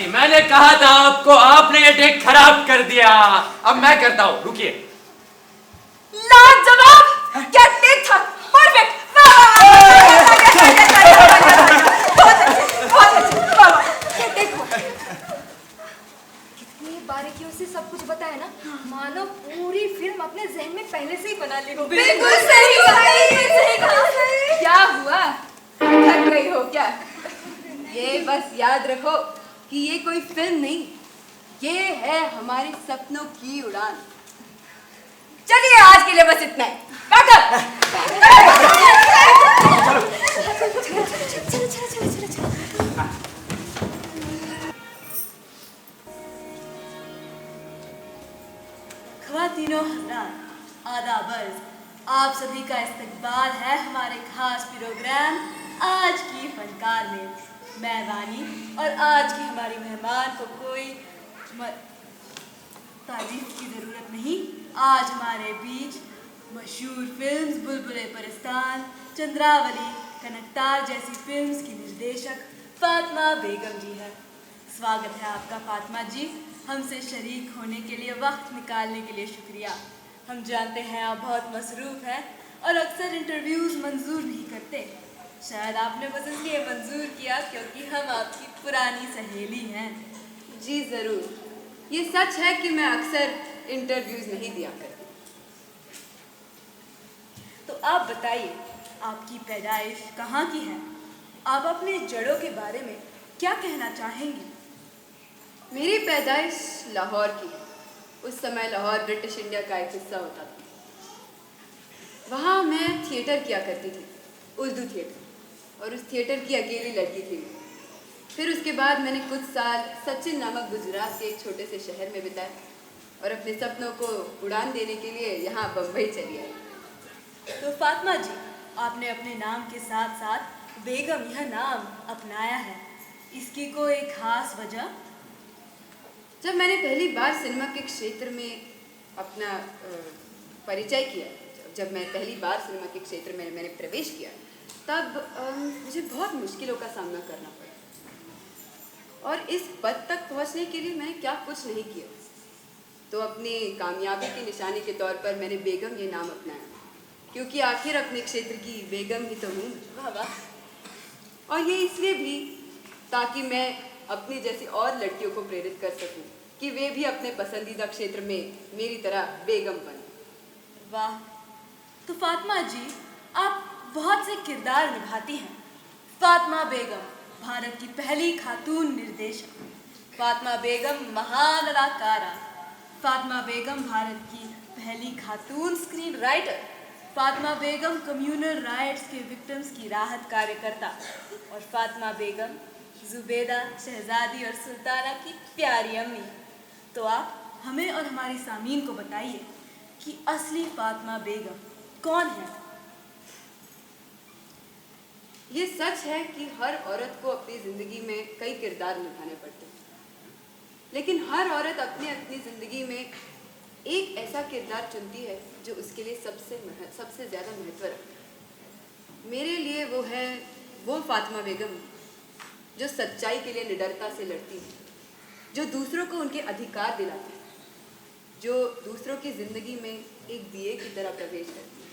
मैंने कहा था आपको, आपने ये टेक खराब कर दिया। अब मैं करता हूँ, रुकिए। लाजवाब, क्या टेक था, परफेक्ट। कितनी बारीकियों से सब कुछ बताया ना, मानो पूरी फिल्म अपने जहन में पहले से ही बना ली हो। बिल्कुल सही कहा। क्या हुआ, थक गई हो क्या? ये बस याद रखो कि ये कोई फिल्म नहीं, ये है हमारे सपनों की उड़ान। चलिए आज के लिए बस इतना ही। ख़वातीनो हज़रात, आदाब अर्ज़, आप सभी का इस्तकबाल है हमारे खास प्रोग्राम आज की फनकार में। मैं वानी और आज की हमारी मेहमान को कोई तारीफ की ज़रूरत नहीं। आज हमारे बीच मशहूर फिल्म्स बुलबुले परिस्तान, चंद्रावली, कनकतार जैसी फिल्म्स की निर्देशक फातिमा बेगम जी है। स्वागत है आपका फातिमा जी, हमसे शरीक होने के लिए, वक्त निकालने के लिए शुक्रिया। हम जानते हैं आप बहुत मसरूफ़ हैं और अक्सर इंटरव्यूज़ मंजूर नहीं करते। शायद आपने बस इसलिए मंजूर किया क्योंकि हम आपकी पुरानी सहेली हैं। जी ज़रूर, ये सच है कि मैं अक्सर इंटरव्यूज़ नहीं दिया करती। तो आप बताइए, आपकी पैदाइश कहाँ की है? आप अपने जड़ों के बारे में क्या कहना चाहेंगी? मेरी पैदाइश लाहौर की है। उस समय लाहौर ब्रिटिश इंडिया का एक हिस्सा होता था। वहाँ मैं थिएटर किया करती थी, उर्दू थिएटर, और उस थिएटर की अकेली लड़की थी। फिर उसके बाद मैंने कुछ साल सचिन नामक गुजरात के एक छोटे से शहर में बिताए और अपने सपनों को उड़ान देने के लिए यहाँ बम्बई चली आई। तो फातिमा जी, आपने अपने नाम के साथ साथ बेगम यह नाम अपनाया है, इसकी कोई खास वजह? जब मैंने पहली बार सिनेमा के क्षेत्र में अपना परिचय किया, जब मैं पहली बार सिनेमा के क्षेत्र में मैंने प्रवेश किया, तब मुझे बहुत मुश्किलों का सामना करना पड़ा और इस पद तक पहुंचने के लिए मैंने क्या कुछ नहीं किया। तो अपनी कामयाबी की निशानी के तौर पर मैंने बेगम ये नाम अपनाया, क्योंकि आखिर अपने क्षेत्र की बेगम ही तो हूँ। वाह वाह। और ये इसलिए भी ताकि मैं अपनी जैसी और लड़कियों को प्रेरित कर सकूं कि वे भी अपने पसंदीदा क्षेत्र में मेरी तरह बेगम बने। वाह। तो फातिमा जी, आप बहुत से किरदार निभाती हैं। फातिमा बेगम भारत की पहली खातून निर्देशक, फातिमा बेगम महान अदाकारा, फातिमा बेगम भारत की पहली खातून स्क्रीन राइटर, फातिमा बेगम कम्युनल राइट्स के विक्टिम्स की राहत कार्यकर्ता और फातिमा बेगम जुबेदा, शहजादी और सुल्ताना की प्यारी अम्मी। तो आप हमें और हमारी सामीन को बताइए कि असली फातिमा बेगम कौन है। ये सच है कि हर औरत को अपनी ज़िंदगी में कई किरदार निभाने पड़ते हैं, लेकिन हर औरत अपनी अपनी ज़िंदगी में एक ऐसा किरदार चुनती है जो उसके लिए सबसे ज़्यादा महत्व रखता है। मेरे लिए वो फातिमा बेगम जो सच्चाई के लिए निडरता से लड़ती है, जो दूसरों को उनके अधिकार दिलाती है, जो दूसरों की ज़िंदगी में एक दिए की तरह प्रवेश करती है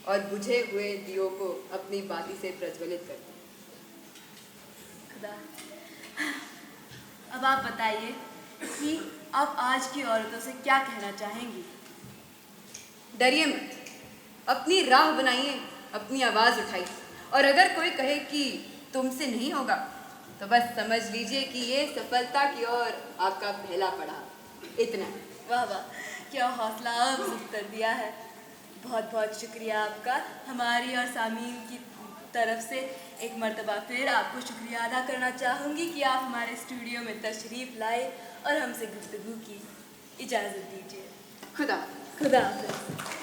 और बुझे हुए दियों को अपनी बाती से प्रज्वलित करती है। खुदा, अब आप बताइए कि आप आज की औरतों से क्या कहना चाहेंगी। डरिए मत, अपनी राह बनाइए, अपनी आवाज़ उठाइए, और अगर कोई कहे कि तुमसे नहीं होगा तो बस समझ लीजिए कि ये सफलता की ओर आपका पहला पड़ाव। इतना। वाह वाह, क्या हौसला अफज़ा उत्तर दिया है। बहुत बहुत शुक्रिया आपका। हमारी और सामीन की तरफ से एक मर्तबा फिर आपको शुक्रिया अदा करना चाहूँगी कि आप हमारे स्टूडियो में तशरीफ़ लाए और हमसे गुफ्तगू की। इजाज़त दीजिए। खुदा खुदा हाफ़िज़।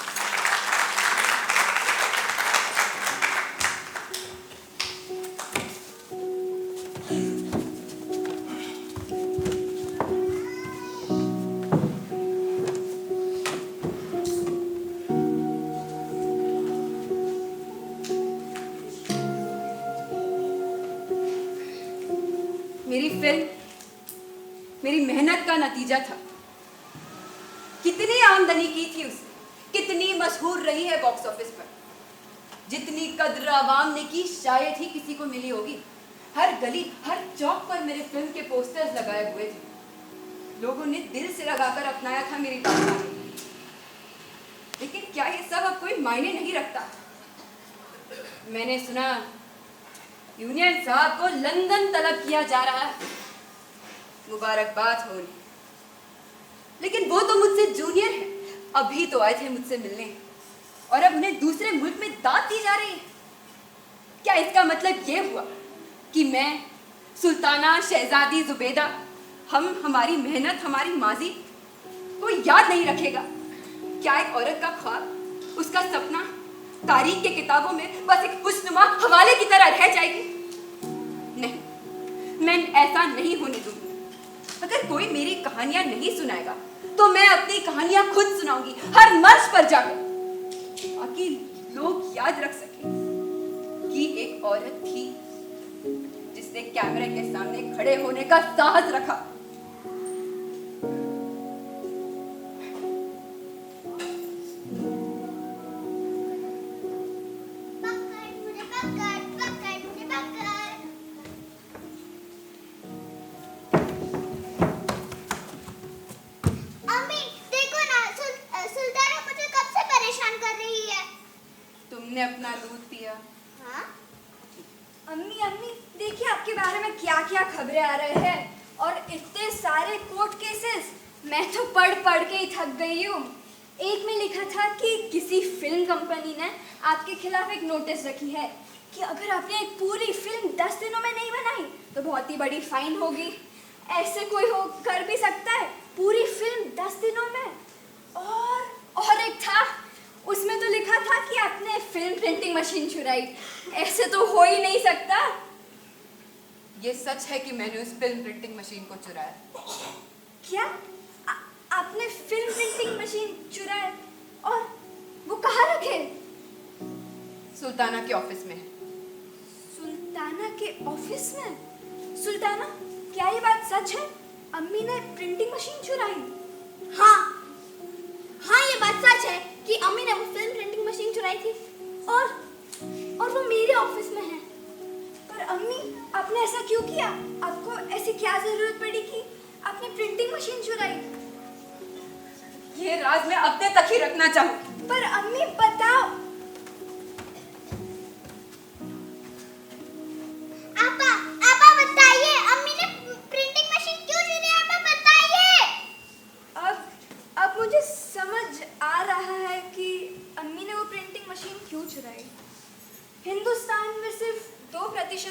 मेरी फिल्म मेरी मेहनत का नतीजा था। कितनी आमदनी की थी उसने, कितनी मशहूर रही है बॉक्स ऑफिस पर। जितनी कद्र आवाम ने की शायद ही किसी को मिली होगी। हर गली हर चौक पर मेरे फिल्म के पोस्टर्स लगाए हुए थे। लोगों ने दिल से लगाकर अपनाया था मेरी बात। लेकिन क्या ये सब अब कोई मायने नहीं रखता। मैंने सुना यूनियन साहब को लंदन तलब किया जा रहा है। मुबारकबाद हो। लेकिन वो तो मुझसे जूनियर है, अभी तो आए थे मुझसे मिलने, और अब उन्हें दूसरे मुल्क में दाद दी जा रही है। क्या इसका मतलब ये हुआ कि मैं, सुल्ताना, शहजादी, जुबेदा, हमारी मेहनत, हमारी माजी कोई याद नहीं रखेगा? क्या एक औरत का ख्वाब, उसका सपना तारीख के किताबों में बस एक खुशनुमा हवाले की तरह रह जाएगी? नहीं, मैं ऐसा नहीं होने दूंगी। अगर कोई मेरी कहानियां नहीं सुनाएगा तो मैं अपनी कहानियां खुद सुनाऊंगी, हर मंच पर जाकर, ताकि लोग याद रख सकें कि एक औरत थी जिसने कैमरे के सामने खड़े होने का साहस रखा। तुमने अपना दूध पिया? हाँ? अम्मी देखिए आपके बारे में क्या क्या खबरें आ रहे हैं, और इतने सारे कोर्ट केसेस। मैं तो पढ़ के ही थक गई हूँ। एक में लिखा था कि किसी फिल्म कंपनी ने आपके खिलाफ एक नोटिस रखी है कि अगर आपने एक पूरी फिल्म 10 दिनों में नहीं बनाई तो बहुत ही बड़ी फाइन होगी। ऐसे कोई हो कर भी सकता है पूरी फिल्म 10 दिनों में? और एक था, उसमें तो लिखा था कि आपने फिल्म प्रिंटिंग मशीन चुराई। ऐसे तो हो ही नहीं सकता। ये सच है कि मैंने उस फिल्म प्रिंटिंग मशीन को चुराया। क्या? आपने फिल्म प्रिंटिंग मशीन चुराई? और वो कहाँ रखे? सुल्ताना के ऑफिस में। सुल्ताना के ऑफिस में? सुल्ताना, क्या ये बात सच है? अम्मी ने प्रिंटिंग मशीन चुराई? हाँ, ये बात सच है कि अम्मी ने वो फिल्म प्रिंटिंग मशीन चुराई थी, और वो मेरे ऑफिस में है। पर अम्मी, आपने ऐसा क्यों किया? आपको ऐसी क्या जरूरत पड़ी कि आपने प्रिंटिंग मशीन चुराई? ये राज मैं अपने तक ही रखना चाहूँ। पर अम्मी बताओ।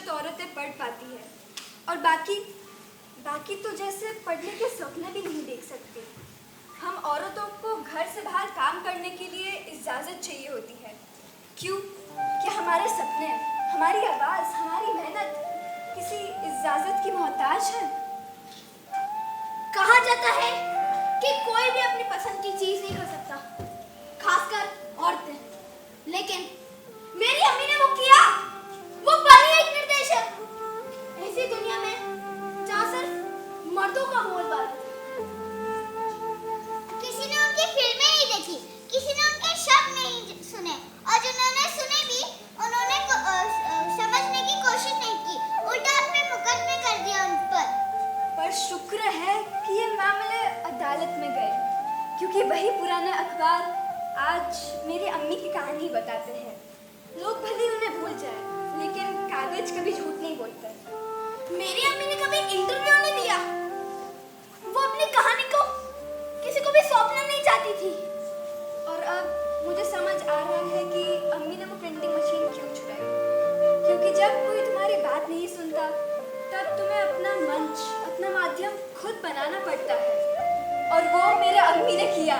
बहुत औरतें पढ़ पाती है और बाकी तो जैसे पढ़ने के सपने भी नहीं देख सकते। हम औरतों को घर से बाहर काम करने के लिए इजाज़त चाहिए होती है। क्यों? क्या हमारे सपने, हमारी आवाज़, हमारी मेहनत किसी इजाज़त की मोहताज है? कहा जाता है कि कोई भी अपनी पसंद की चीज नहीं कर सकता, खासकर औरतें। लेकिन मेरी अम्मी ने वो किया। वो बनी एक निर्देशक ऐसी दुनिया में जहाँ सिर्फ मर्दों का बोलबाला था। किसी ने उनकी फिल्में नहीं देखी, किसी ने उनके शब्द नहीं सुने, और जिन्होंने सुने भी उन्होंने समझने की कोशिश नहीं की, उल्टा अपने मुकदमे कर दिया उन पर शुक्र है कि ये मामले अदालत में गए, क्योंकि वही पुराने अखबार आज मेरी अम्मी की कहानी बताते हैं। लोग भले उन्हें भूल जाए, लेकिन कागज कभी झूठ नहीं बोलता। मेरी अम्मी ने कभी इंटरव्यू नहीं दिया। वो अपनी कहानी को किसी को भी सौंपना नहीं चाहती थी। और अब मुझे समझ आ रहा है कि अम्मी ने वो प्रिंटिंग मशीन क्यों छुड़ाई, क्योंकि जब कोई तुम्हारी बात नहीं सुनता तब तुम्हें अपना मंच, अपना माध्यम खुद बनाना पड़ता है, और वो मेरे अम्मी ने किया।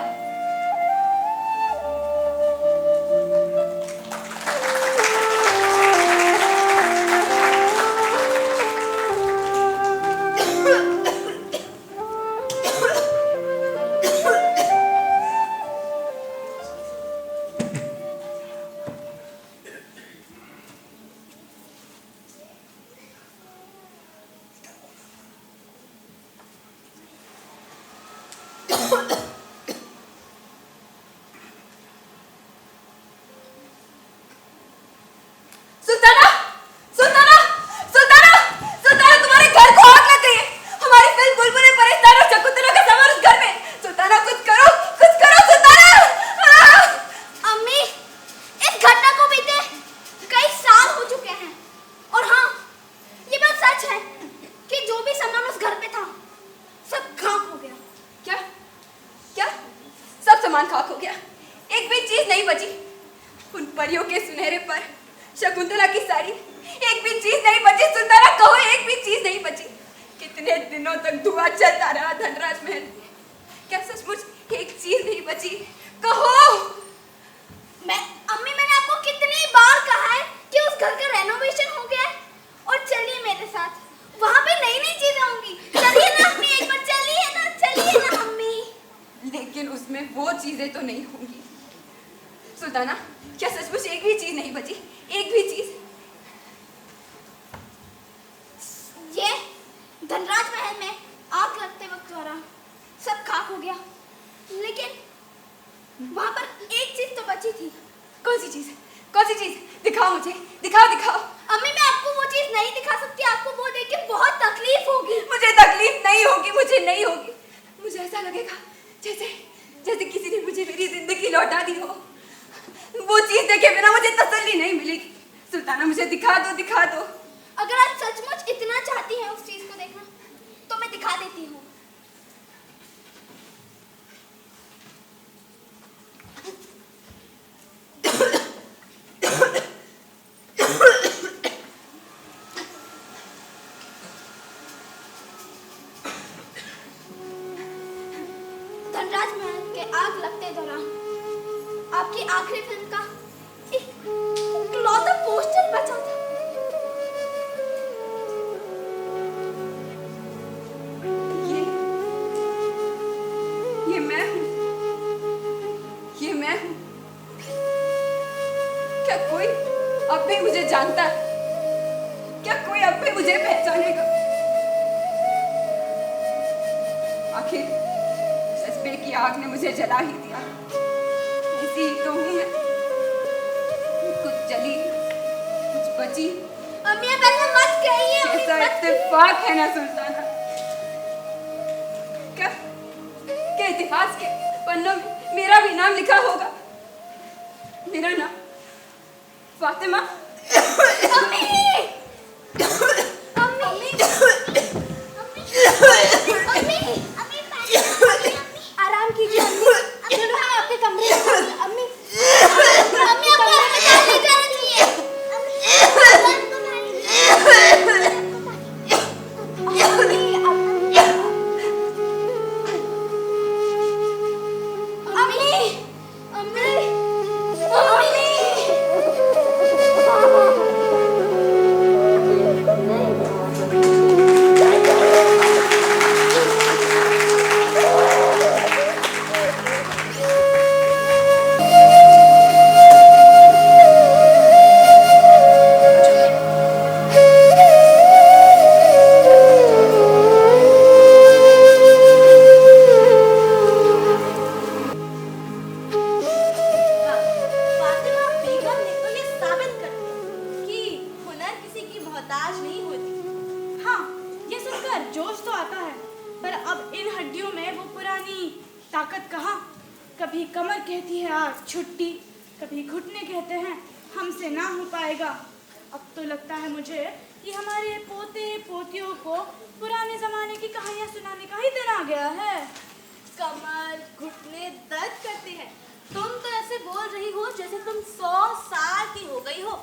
शकुंतला की साड़ी, एक भी चीज नहीं बची। सुंदरा कहो, एक भी चीज नहीं बची। कितने दिनों तक धुआं चलता रहा धनराज महल। क्या सचमुच एक चीज नहीं बची? कहो। मैंने आपको कितनी बार कहा है कि उस घर का रेनोवेशन हो गया है, और चलिए मेरे साथ, वहाँ पे नई नई चीजें होंगी। चलिए ना अम्मी, एक बार चलिए ना अम्मी। लेकिन उसमें वो चीजें तो नहीं होंगी। सुल्ताना, क्या सचमुच एक भी चीज नहीं बची? एक भी चीज? ये धनराज महल में आग लगते वक्त दौरान सब खाक हो गया, लेकिन वहां पर एक चीज तो बची थी। कौन सी चीज? कौन सी चीज? दिखाओ मुझे, दिखाओ दिखाओ। अम्मी, मैं आपको वो चीज नहीं दिखा सकती। आपको वो देख के बहुत तकलीफ होगी। मुझे तकलीफ नहीं होगी, मुझे नहीं होगी। मुझे ऐसा लगेगा जैसे किसी ने मुझे मेरी जिंदगी लौटा दी हो। वो चीज देखे बिना मुझे तसल्ली नहीं मिलेगी। सुल्ताना, मुझे दिखा दो, दिखा दो। अगर आप सचमुच इतना चाहती हैं उस चीज को देखना, तो मैं दिखा देती हूँ। धनराज महल के आग लगते दौरान आपकी आखिरी फिल्म का इकलौता पोस्टर बचा था। ये मैं हूँ। ये मैं हूँ। क्या कोई अब भी मुझे जानता है? क्या कोई अब भी मुझे पहचानेगा? आखिर जज्बे की आग ने मुझे जला ही दिया। ऐसी ही तो हूँ मैं। कुछ जली, कुछ बची। अम्मी, आप ऐसा मत कहिए। ऐसा इत्तेफाक है ना सुल्ताना? क्या इतिहास के पन्नों में मेरा भी नाम लिखा होगा? मेरा नाम फातिमा। अम्मी! आराम कीजिए अम्मी। चलो हम आपके कमरे में चलें। अम्मी, आपको अस्पताल ले जाना चाहिए। ताकत कहाँ। कभी कमर कहती है आज छुट्टी, कभी घुटने कहते हैं हमसे ना हो पाएगा। अब तो लगता है मुझे कि हमारे पोते पोतियों को पुराने जमाने की कहानियां सुनाने का ही दिन आ गया है। कमर घुटने दर्द करते हैं। तुम तो ऐसे बोल रही हो जैसे तुम 100 साल की हो गई हो।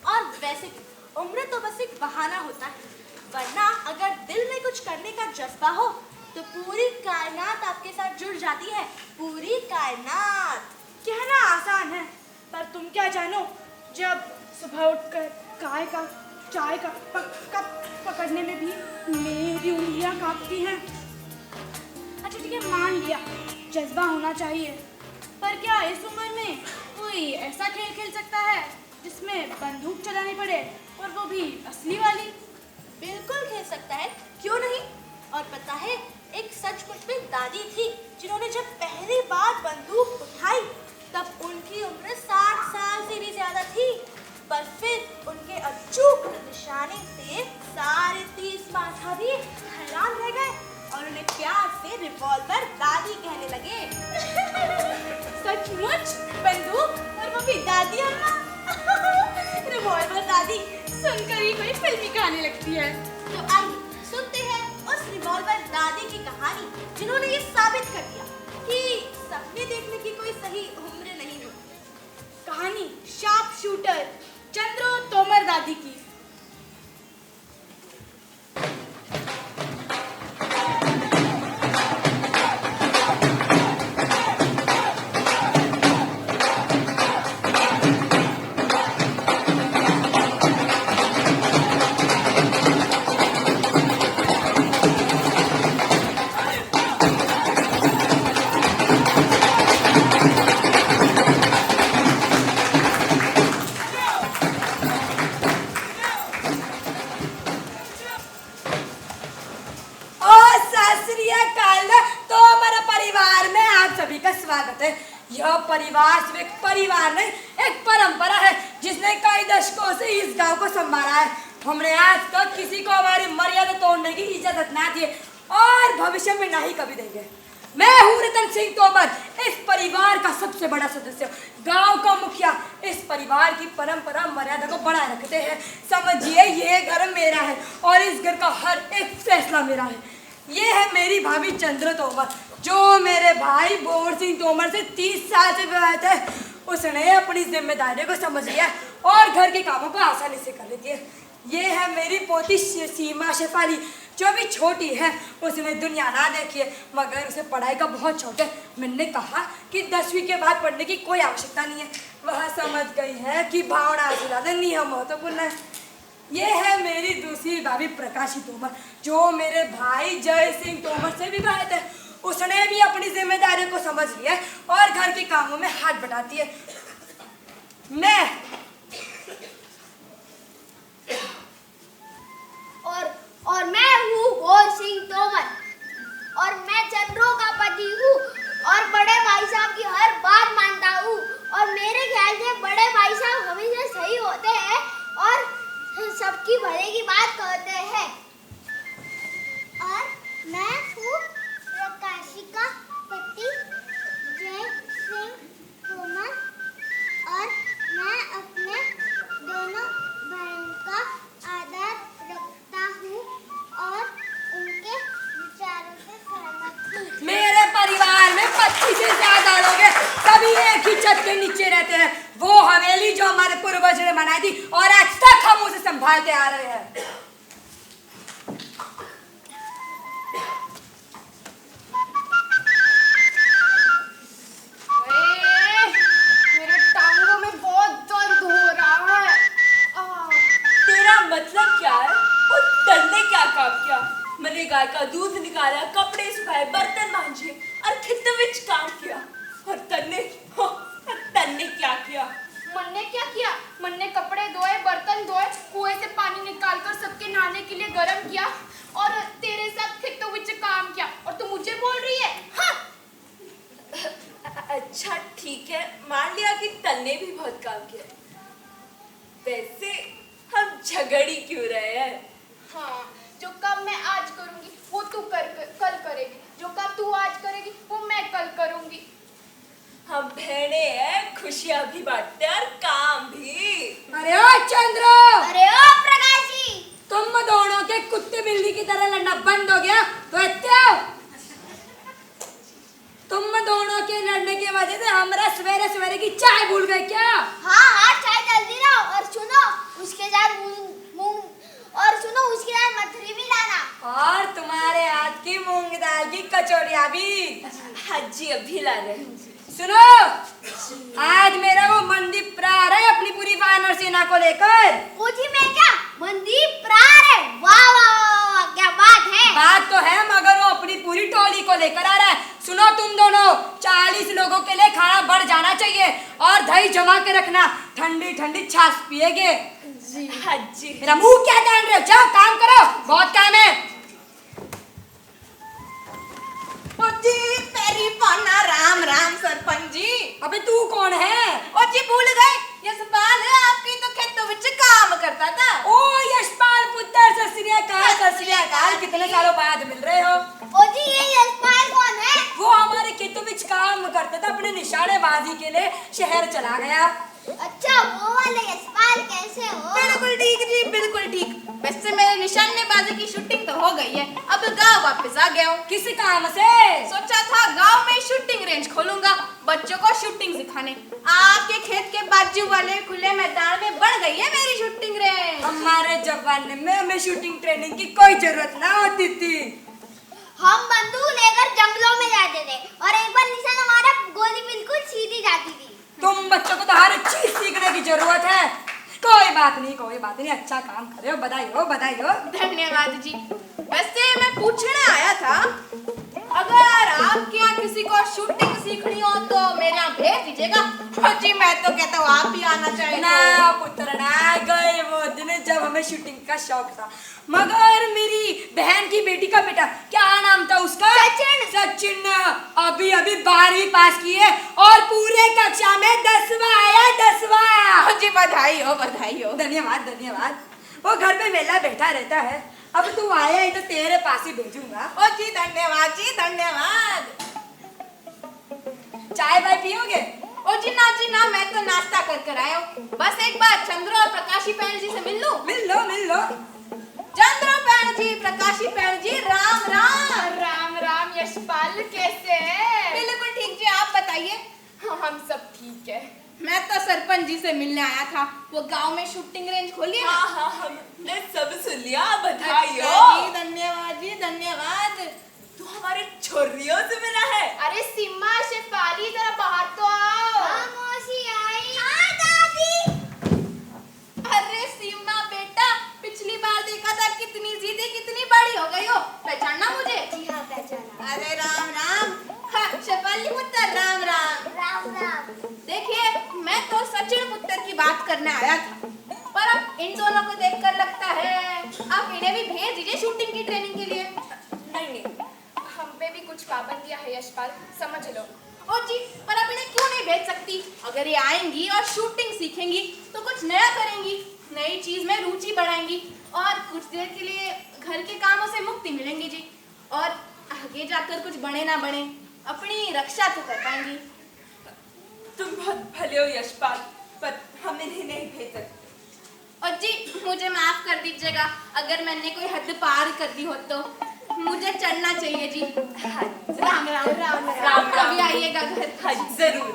और वैसे उम्र तो बस एक बहाना होता है, वरना अगर दिल में कुछ करने का जज्बा हो तो पूरी कायनात आपके साथ जुड़ जाती है। पूरी कायनात। कहना आसान है, पर तुम क्या जानो, जब सुबह उठकर चाय का कप पकड़ने में भी मेरी उंगलियां कांपती हैं। अच्छा ठीक है, मान लिया जज्बा होना चाहिए, पर क्या इस उम्र में कोई ऐसा खेल खेल सकता है जिसमें बंदूक चलानी पड़े, और वो भी असली वाली? बिल्कुल खेल सकता है, क्यों नहीं। और पता है, एक सचमुच में दादी थी जिन्होंने जब पहली बार बंदूक उठाई तब उनकी उम्र 60 साल से भी ज्यादा थी, पर फिर उनके अचूक निशाने से सारे 30 माथा भी हैरान रह गए और उन्हें प्यार से रिवॉल्वर दादी कहने लगे। सचमुच बंदूक, और वो भी दादी अम्मा। रिवॉल्वर दादी सुनकर ही कोई फिल्मी कहानी लगती है। तो आइए सुनते हैं उस रिवॉल्वर दादी की कहानी जिन्होंने ये साबित कर दिया कि सपने देखने की कोई सही उम्र नहीं होती। कहानी शार्प शूटर चंद्रो तोमर दादी की। यह परिवार सिर्फ एक परिवार नहीं, एक परंपरा है जिसने कई दशकों से इस गांव को संभाला है। हमने आज तक किसी को हमारी मर्यादा तोड़ने की इजाजत ना दी और भविष्य में ना ही कभी देंगे। मैं हूँ रतन सिंह तोमर, इस परिवार का सबसे बड़ा सदस्य, गांव का मुखिया। इस परिवार की परंपरा मर्यादा को बढ़ाए रखते हैं। समझिए, ये घर मेरा है और इस घर का हर एक फैसला मेरा है। ये है मेरी भाभी चंद्र तोमर, जो मेरे भाई बोर सिंह तोमर से 30 साल से विवाहित है। उसने अपनी जिम्मेदारी को समझ लिया और घर के कामों को आसानी से कर लेती है। ये है मेरी पोती सीमा शेफाली, जो भी छोटी है। उसने दुनिया ना देखी है, मगर उसे पढ़ाई का बहुत शौक है। मैंने कहा कि 10वीं के बाद पढ़ने की कोई आवश्यकता नहीं है। वह समझ गई है कि भावना आशीर्वाद नियम महत्वपूर्ण है। ये है मेरी दूसरी भाभी प्रकाशी तोमर, जो मेरे भाई जय सिंह तोमर से विवाहित है। उसने भी अपनी जिम्मेदारी को समझ लिया और घर के कामों में हाथ बटाती है। और मैं हूँ बोर सिंह तोमर और मैं चंद्रो का पति हूँ और बड़े भाई साहब की हर बात मानता हूँ और मेरे ख्याल से बड़े भाई साहब हमेशा सही होते हैं और सबकी भले की बात करते हैं। और मैं हूँ प्रकाशी का पति जय सिंह तोमर और मैं अपने दोनों भाइयों का आदर रखता हूँ और उनके विचारों से सहमत हूँ। मेरे परिवार में 25 से ज्यादा लोग हैं, सभी एक ही छत के नीचे रहते हैं। वो हवेली जो हमारे पूर्वजों ने बनाई थी और आज तक हम उसे संभालते आ रहे हैं। मेरे टांगों में बहुत दर्द हो रहा है। तेरा मतलब क्या है? उस दर्द ने क्या काम किया? मैंने गाय का दूध निकाला, कपड़े सुखाए, बर्तन मांजे और खेतों में काम किया। और तन ने क्या किया? मन ने क्या किया? मन ने कपड़े धोए, बर्तन धोए, कुएं से पानी निकालकर सबके नहाने के लिए गर्म किया और तेरे साथ खेतों में काम किया। और तू मुझे बोल रही है? हाँ। अच्छा ठीक है, मान लिया कि तन ने भी बहुत काम किया। वैसे हम झगड़ ही क्यों रहे हैं? हाँ, जो काम मैं आज करूंगी वो तू कल करेगी, जो काम तू आज करेगी वो मैं कल करूंगी। हम बहने हैं, खुशियां भी बांटते हैं और काम भी। अरे ओ चंद्र, अरे ओ प्रकाशी, तुम दोनों के कुत्ते बिल्ली की तरह लड़ना बंद हो गया तो इत्या तुम दोनों के लड़ने की वजह से हमरा सवेरे सवेरे की चाय भूल गए क्या? हाँ हाँ चाय जल्दी लाओ, और सुनो उसके साथ मूंग और सुनो उसके साथ मथरी भी लाना, और तुम्हारे हाथ की मूंग दाल की कचौड़ियाँ भी। हाँ जी अभी ला रहे हैं। सुनो, आज मेरा वो मनदीप प्रहार है अपनी पूरी वानर सेना को लेकर। ओ जी मैं क्या मनदीप प्रहार है? वाह वाह वाह, क्या बात है। बात तो है मगर वो अपनी पूरी टोली को लेकर आ रहा है। सुनो तुम दोनों, 40 लोगों के लिए खाना बढ़ जाना चाहिए और दही जमा के रखना, ठंडी ठंडी छाछ पिएगे। जी हाँ जी। मेरा मुंह क्या कान रहे हो, जाओ काम करो, बहुत काम है। जी तेरी पाना राम राम सरपंच जी। अबे तू कौन है? ओ जी भूल गए, यशपाल है आपकी तो खेतों में काम करता था। ओ यशपाल पुत्र, सत श्री अकाल, सत श्री अकाल, कितने सालों बाद मिल रहे हो। ओ जी ये यशपाल कौन है? वो हमारे खेतों में काम करता था, अपने निशानेबाजी के लिए शहर चला गया। अच्छा वो वाले यशपाल, कैसे हो? बिल्कुल ठीक जी, बिल्कुल ठीक। वैसे मेरे निशानेबाजी की शूटिंग तो हो गई है, अब गांव वापस आ गया हूँ। किस काम से? सोचा था गांव में शूटिंग रेंज खोलूंगा, बच्चों को शूटिंग सिखाने। आपके खेत के बाजू वाले खुले मैदान में बढ़ गई है मेरी शूटिंग रेंज। हमारे जमाने में हमें शूटिंग ट्रेनिंग की कोई जरूरत ना होती थी। हम बंदूक लेकर जंगलों में जाते थे और एक बार निशान हमारा गोली बिल्कुल सीधी जाती थी। तुम बच्चों को तो हर चीज सीखने की जरूरत है। कोई बात नहीं, कोई बात नहीं, अच्छा काम करे हो, बधाई हो, बधाई हो। धन्यवाद जी। वैसे मैं पूछने आया था, अगर आपके यहाँ किसी को शूटिंग सीखनी हो तो मेरे यहाँ भेज दीजिएगा। जी मैं तो कहता हूँ आप ही आना चाहिए। ना पुत्र ना, गए वो दिन जब हमें शूटिंग का शौक था, मगर मेरी बहन की बेटी का बेटा, क्या नाम था उसका? सचिन। सचिन अभी अभी 12वीं पास की है और पूरे कक्षा में 10वां आया, 10वां। जी बधाई हो, बधाई हो। धन्यवाद धन्यवाद। वो घर पे वेला बैठा रहता है, अब तू आया है तो तेरे पास ही भेजूंगा। ओ जी धन्यवाद जी, धन्यवाद। चाय वाय पियोगे? ओ जी ना, मैं तो नाश्ता कर आया हूँ। बस एक बार चंद्र और प्रकाशी बहन जी से मिल लूं। मिल लो मिल लो। चंद्र बहन जी, प्रकाशी बहन जी, राम राम। राम राम यशपाल, कैसे हैं? बिल्कुल ठीक जी, आप बताइए। हम सब ठीक है। मैं तो सरपंच जी से मिलने आया था, वो गांव में शूटिंग रेंज खोली है ना। हाँ हमने सब सुन लिया, बधाई अच्छा हो। जी, धन्यवाद जी, धन्यवाद। तू हमारे छोरियों से मिला है? अरे सिम्मा शेफाली जरा बाहर तो आओ। हाँ मौसी आई। हाँ दादी। अरे सिम्मा बेटा, पिछली बार देखा था कितनी सीधी कितनी बड़ी हो गई हो, पहचाना मुझे? जी हाँ पहचाना। अरे राम राम। हाँ शेफाली पुत्र, राम राम। राम राम। देखिए मैं तो सचिन पुत्र की बात करने आया था, पर अब इन दोनों को देखकर लगता है आप इन्हें भी भेज दीजिए शूटिंग की ट्रेनिंग के लिए। नहीं, हम पे भी कुछ पाबंदियां है यशपाल, समझ लो। ओ जी, पर अब इन्हें क्यों नहीं भेज सकती? अगर ये आएंगी और शूटिंग सीखेंगी तो कुछ नया करेंगी, नई चीज में रुचि बढ़ाएंगी और कुछ देर के लिए घर के कामों से मुक्ति मिलेंगी जी, और आगे जाकर कुछ बने ना बने अपनी रक्षा तो कर पाएंगी। तुम बहुत भले हो यशपाल, पर हम इन्हें नहीं भेज सकते। और जी मुझे माफ कर दीजिएगा अगर मैंने कोई हद पार कर दी हो तो, मुझे चलना चाहिए जी। हाँ, राम राम राम राम। अभी आइएगा घर। हाँ जरूर।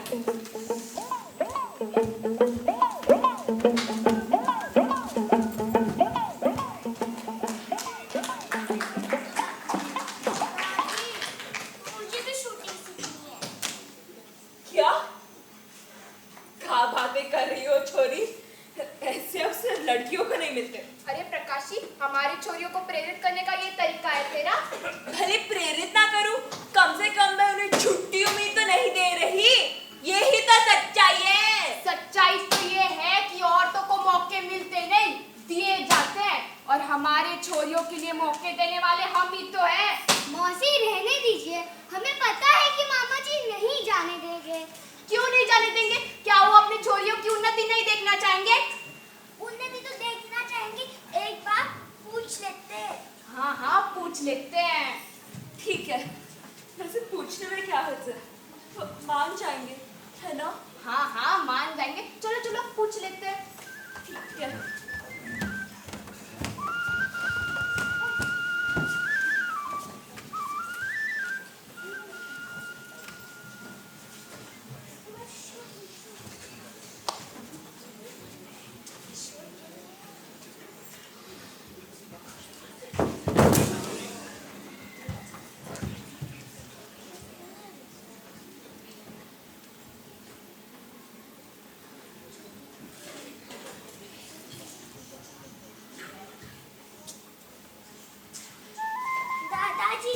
मुझे भी शूटिंग सीखनी है। क्या क्या बातें कर रही हो छोरी? ऐसे अवसर लड़कियों को नहीं मिलते। अरे प्रकाशी, हमारी छोरियों को प्रेरित करने का ये तरीका है तेरा? भले प्रेरित ना करूं, कम से कम मैं उन्हें छुट्टी उम्मीद तो नहीं दे रही। यही तो सच्चाई है। सच्चाई तो ये है कि औरतों को मौके मिलते नहीं, दिए जाते हैं, और हमारे छोरियों के लिए मौके देने वाले हम ही तो हैं। मौसी रहने दीजिए, हमें पता है कि मामा जी नहीं जाने देंगे। क्यों नहीं जाने देंगे? क्या वो अपनी छोरियों की उन्नति नहीं देखना चाहेंगे? उन्नति तो देखना चाहेंगे, एक बार पूछ लेते हैं। हाँ हाँ पूछ लेते हैं। ठीक है, वैसे पूछने में क्या हर्ज है, तो मान जाएंगे है ना? हाँ हाँ मान जाएंगे, चलो चलो पूछ लेते हैं। ठीक है।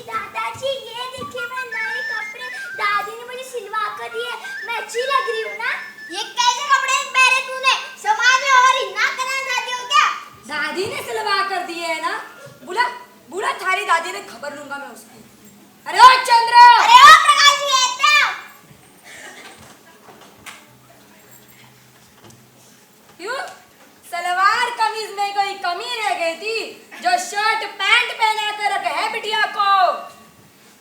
दादाजी ये देखिए मैं नए कपड़े दादी ने मुझे सिलवा कर दिए। मैं अच्छी लग रही हूँ ना? ये कैसे कपड़े पहने तूने? समाज में हमारी नाक कटाना चाहती हो क्या? दादी ने सिलवा कर दिए है ना? बुला बुला थारी दादी ने, खबर लूंगा मैं उसकी। अरे ओ चंद्र, अरे ओ प्रकाश जी क्यों सलवार कमीज में कोई कमी रह गई थी जो शर्ट पैंट पहना कर रखे है बिटिया को?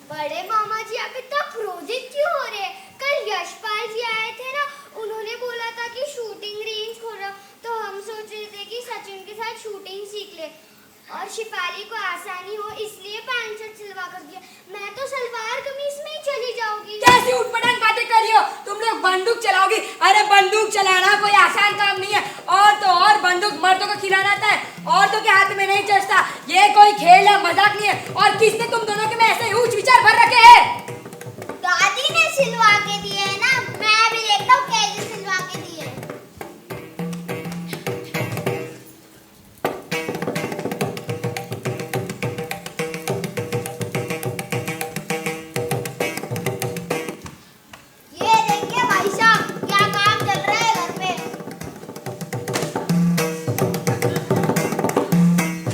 बड़े मामा जी आप इतना क्रोधित क्यों हो रहे? कल यशपाल जी आए थे ना, उन्होंने बोला था कि शूटिंग रेंज खोलो, तो हम सोच रहे थे कि सचिन के साथ शूटिंग सीख ले और शिफाली को आसानी हो, इसलिए पैंट शर्ट सिलवा कर दिया। मैं तो सलवार कमीज में ही चली जाऊंगी। कैसी उठपटांग बातें कर रही हो तुम लोग? बंदूक चलाओगी? अरे बंदूक चलाना कोई आसान काम नहीं है, और तो और बंदूक मर्दों को खिलाना आता है, औरतों के हाथ में नहीं चढ़ता। ये कोई खेल है, मजाक नहीं है। और किसने तुम दोनों के में ऐसे ऊंच विचार भर रखे हैं? दादी ने सिलवा के दिए है ना, मैं भी देखता हूँ कैसे सिलवा के दिए। ये देखिए भाई साहब क्या काम चल रहा है घर में।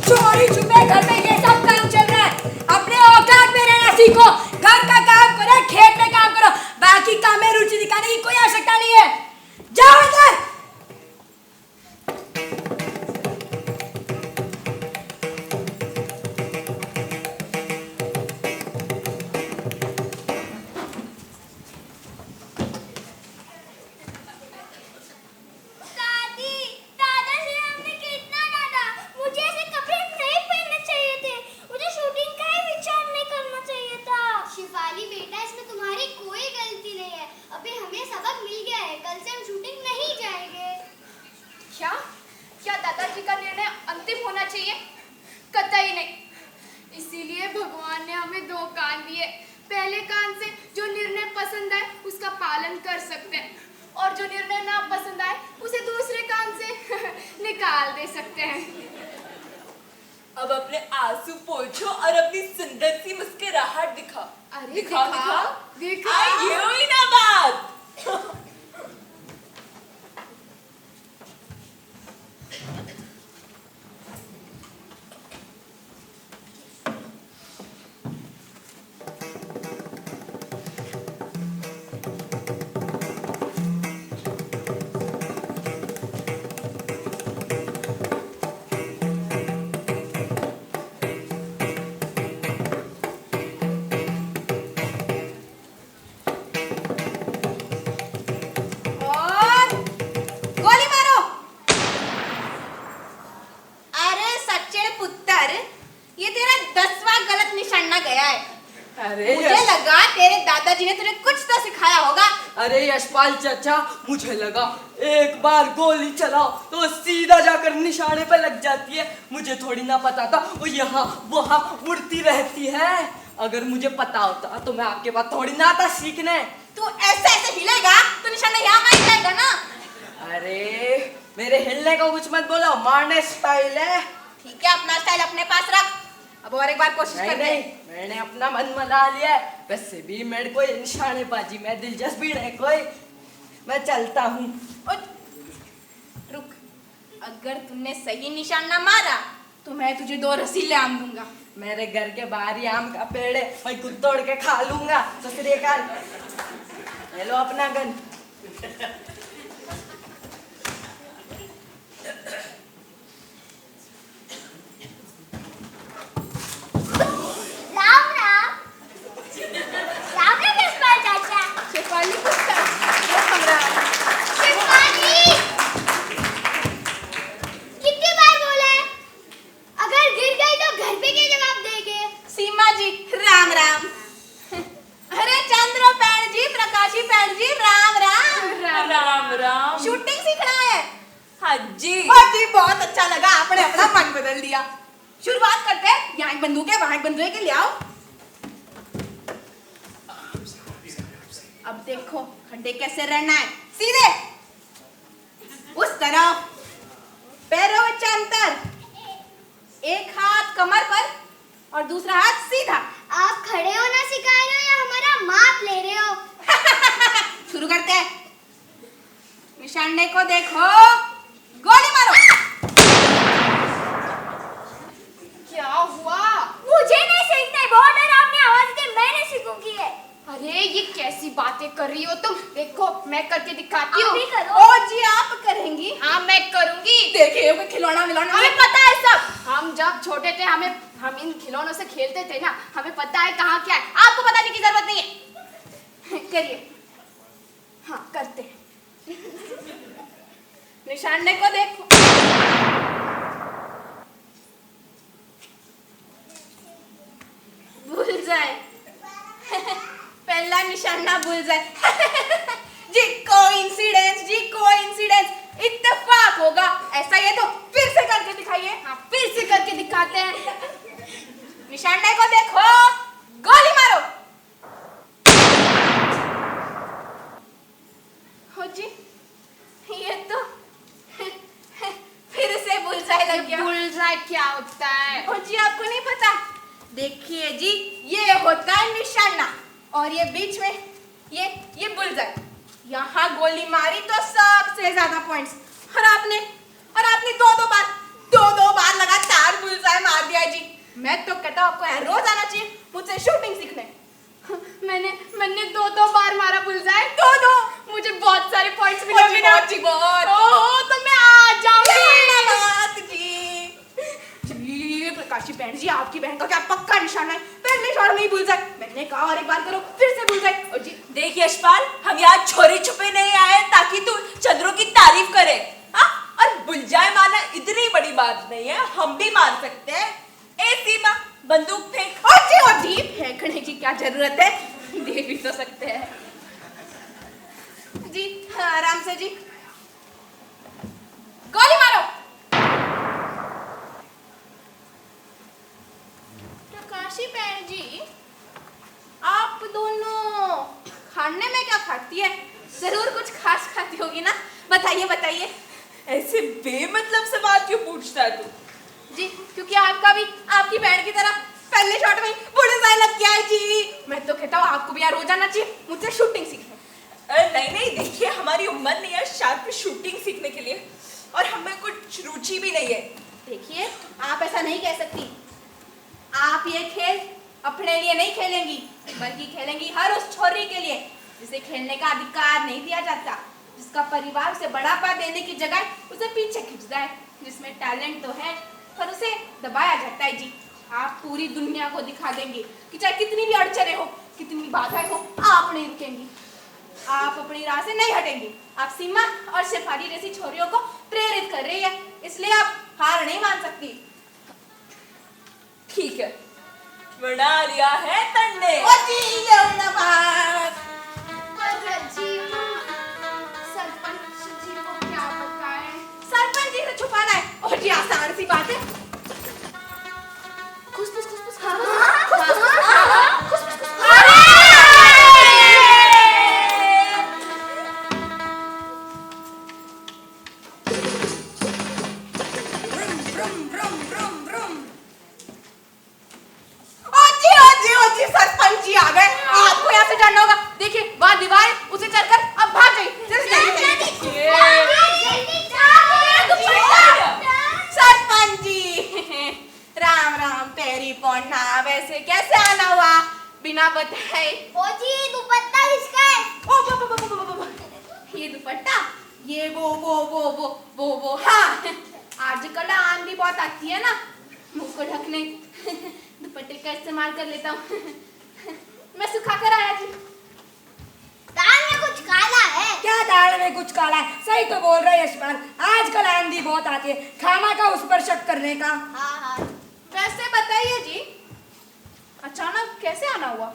चोरी छुपे घर में ये सब काम चल रहा है। अपने औकात में रहना सीखो। घर का काम करो, खेत में काम करो, बाकी काम में रुचि दिखाने की कोई आवश्यकता नहीं है। जाओ अंदर। दादी दादाजी ने हमने कितना डांटा। मुझे ऐसे कपड़े नहीं पहनने चाहिए थे, मुझे शूटिंग का ही विचार नहीं करना चाहिए था। शिफाली बेटा इसमें तुम्हारी कोई गलती नहीं है, अभी हमें सबक मिल गया है, कल से हम शूटिंग नहीं जाएंगे। क्या क्या दादाजी का निर्णय अंतिम होना चाहिए? कतई नहीं। इसीलिए भगवान ने हमें दो कान दिए। पहले कान से जो निर्णय पसंद आए उसका पालन कर सकते हैं, और जो निर्णय ना पसंद आए उसे दूसरे कान से निकाल दे सकते हैं। अब अपने आंसू पोंछो और अपनी सुंदर सी मुस्कुराहट दिखाओ। अरे दिखाओ दिखाओ, दिखाओ। ये हुई ना बात। और गोली मारो। अरे सच्चे पुत्र, ये तेरा 10वां गलत निशाना गया है। अरे मुझे लगा तेरे दादाजी ने तुझे कुछ तो सिखाया होगा। अरे यशपाल चाचा, मुझे लगा एक बार गोली चलाओ तो सीधा जाकर निशाने पे लग जाती है। मुझे थोड़ी ना पता था वो यहाँ वहाँ उड़ती रहती है। अगर मुझे पता होता तो मैं आपके पास थोड़ी ना आता सीखने। तू ऐसे ऐसे हिलेगा तो निशाना यहाँ मार जाएगा ना। अरे मेरे हिलने को कुछ मत बोलो, मारने स्टाइल है। ठीक है, अपना स्टाइल अपने पास रख। अब और एक बार कोशिश नहीं कर नहीं, मैंने अपना मन बना लिया है। वैसे भी मेरे को निशानेबाजी में दिलचस्पी नहीं कोई। मैं चलता हूँ। रुक, अगर तुमने सही निशान ना मारा तो मैं तुझे 2 रसीले आम दूंगा। मेरे घर के बाहर ही आम का पेड़ है, मैं खुद तोड़ के खा लूंगा। सत श्री अकाल। ले लो अपना गन। हाँ जी। और जी बहुत अच्छा लगा, आपने अपना मन बदल दिया। शुरुआत करते हैं, यहाँ एक बंदूक है, वहाँ एक बंदूक है, के ले आओ। अब देखो खड्डे कैसे रहना है, सीधे उस तरफ, पैरों में अंतर, एक हाथ कमर पर और दूसरा हाथ सीधा। आप खड़े होना सिखा रहे हो या हमारा माप ले रहे हो? शुरू करते हैं। निशाने को देखो, गोली मारो। क्या हुआ? मुझे नहीं सीखना है, बहुत डरावनी आवाज दे, मैं नहीं सीखूंगी है। अरे ये कैसी बातें कर रही हो तुम? देखो मैं करके दिखाती हूँ। ओ जी आप करेंगी? हाँ मैं करूंगी। देखिए वो खिलौना मिलौना हमें पता है सब। हम जब छोटे थे हम इन खिलौनों से खेलते थे ना, हमें पता है कहाँ क्या है। आपको बताने की जरूरत नहीं है। करिए। हाँ करते हैं। निशाने को देखो, भूल जाए। पहला निशाना भूल जाए। जी कोइंसिडेंस, जी कोइंसिडेंस, इत्तेफाक होगा। ऐसा ही है तो फिर से करके दिखाइए। हाँ फिर से करके दिखाते हैं। निशाने को देखो, गोली मारो। हो जी, ये तो फिर से बुलजाए लग गया। बुलजाए क्या होता है? हो जी आपको नहीं पता? देखिए जी, ये होता है निशाना और ये बीच में ये बुलजाए। यहाँ गोली मारी तो सबसे ज्यादा पॉइंट्स, और आपने दो बार लगातार बुलजाए मार दिया जी। मैं तो कहता हूँ आपको यहाँ रोज आना चाहिए मुझसे शूटिंग सीखने। मैंने दो बार मारा बुलजाए। दो मुझे बहुत सारे पॉइंट्स मिलेंगे ना। बहुत। ओह तो मैं आ जाऊंगी। जी प्रकाशी बहन जी, आपकी बहन का क्या पक्का निशाना है, पहले शॉट नहीं भूल जाए। मैंने कहा और एक बार करो, फिर से भूल जाए। और जी देख यशपाल, हम यहाँ छोरे छुपे नहीं आए ताकि तू चंद्रों की तारीफ करे। हाँ, और बुलजाए मारना इतनी बड़ी बात नहीं है, हम भी मार सकते हैं। ए सीमा, बंदूक फेंक। और जी फेंकने की क्या जरूरत है, दे भी तो सकते हैं जी। हाँ, आराम से जी, गोली मारो। प्रकाशी बहन जी, आप दोनों खाने में क्या खाती है? जरूर कुछ खास खाती होगी ना, बताइए। ऐसे बेमतलब सवाल क्यों पूछता है तू? जी क्योंकि आपका भी आपकी बहन की तरह पहले शॉट में बुलजाए लग गया है जी। मैं तो कहता हूँ आपको भी यार रोजाना चाहिए मुझसे शूटिंग सीखने। नहीं, देखिए हमारी उम्र नहीं है शार्प शूटिंग सीखने के लिए, और हमें कुछ रुचि भी नहीं है। देखिए आप ऐसा नहीं कह सकती। आप ये खेल अपने लिए नहीं खेलेंगी, बल्कि खेलेंगी हर उस छोरी के लिए जिसे खेलने का अधिकार नहीं दिया जाता, जिसका परिवार उसे बढ़ावा देने की जगह उसे पीछे खींचता है, जिसमें टैलेंट तो है पर उसे दबाया जाता है जी। आप पूरी दुनिया को दिखा देंगे कि चाहे कितनी भी अड़चने हो, कितनी बाधाएं हो, आप नहीं रुकेंगी, आप अपनी राह से नहीं हटेंगी। आप सीमा और शेफाली जैसी छोरियों को प्रेरित कर रही है, इसलिए आप हार नहीं मान सकती। ठीक है, बना लिया है तन्ने। सरपंच जी को क्या बताएं? सरपंच जी से छुपाना है, और जी आसान सी बात है। सरपंच जी आ गए, आपको यहाँ से जाना होगा। देखिए वहाँ दीवार है, उसे चढ़कर अब भाग जाइए। सरपंच जी राम राम, पैरी पौना, वैसे कैसे आना हुआ बिना बताए? ओ जी दुपट्टा किसका है? ये दुपट्टा, ये वो हाँ, आजकल आंधी बहुत आती है ना, मुंह को ढकने दुपट्टे का इस्तेमाल कर लेता हूँ। मैं सुखा कर आया जी। दाल में कुछ काला है क्या? दाल में कुछ काला है? सही तो बोल रहे यशपाल, आजकल आंधी बहुत आती है, खाना का उस पर शक करने का। हाँ। वैसे बताइए जी, अचानक कैसे आना हुआ?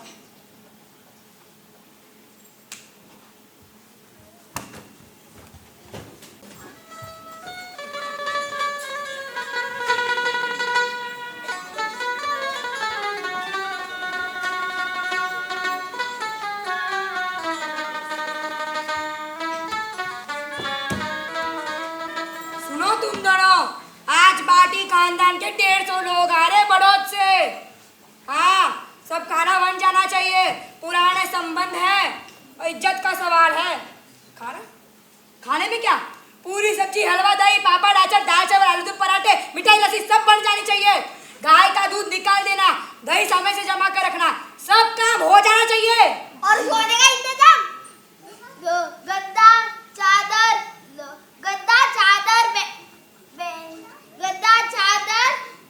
तुम दोनों, आज बाटी खानदान के 150 लोग आ रहे बड़ौद से। हाँ, सब खाना बन जाना चाहिए, पुराने संबंध है और इज्जत का सवाल है। खाना खाने में क्या, पूरी सब्जी, हलवा, दही, पापड़, अचार, दाल चावल, आलू दूध पराठे, मिठाई, लस्सी सब बन जानी चाहिए। गाय का दूध निकाल देना, दही समय से जमा कर रखना, सब काम हो जाना चाहिए। और सोने का इंतजाम, गद्दा चादर,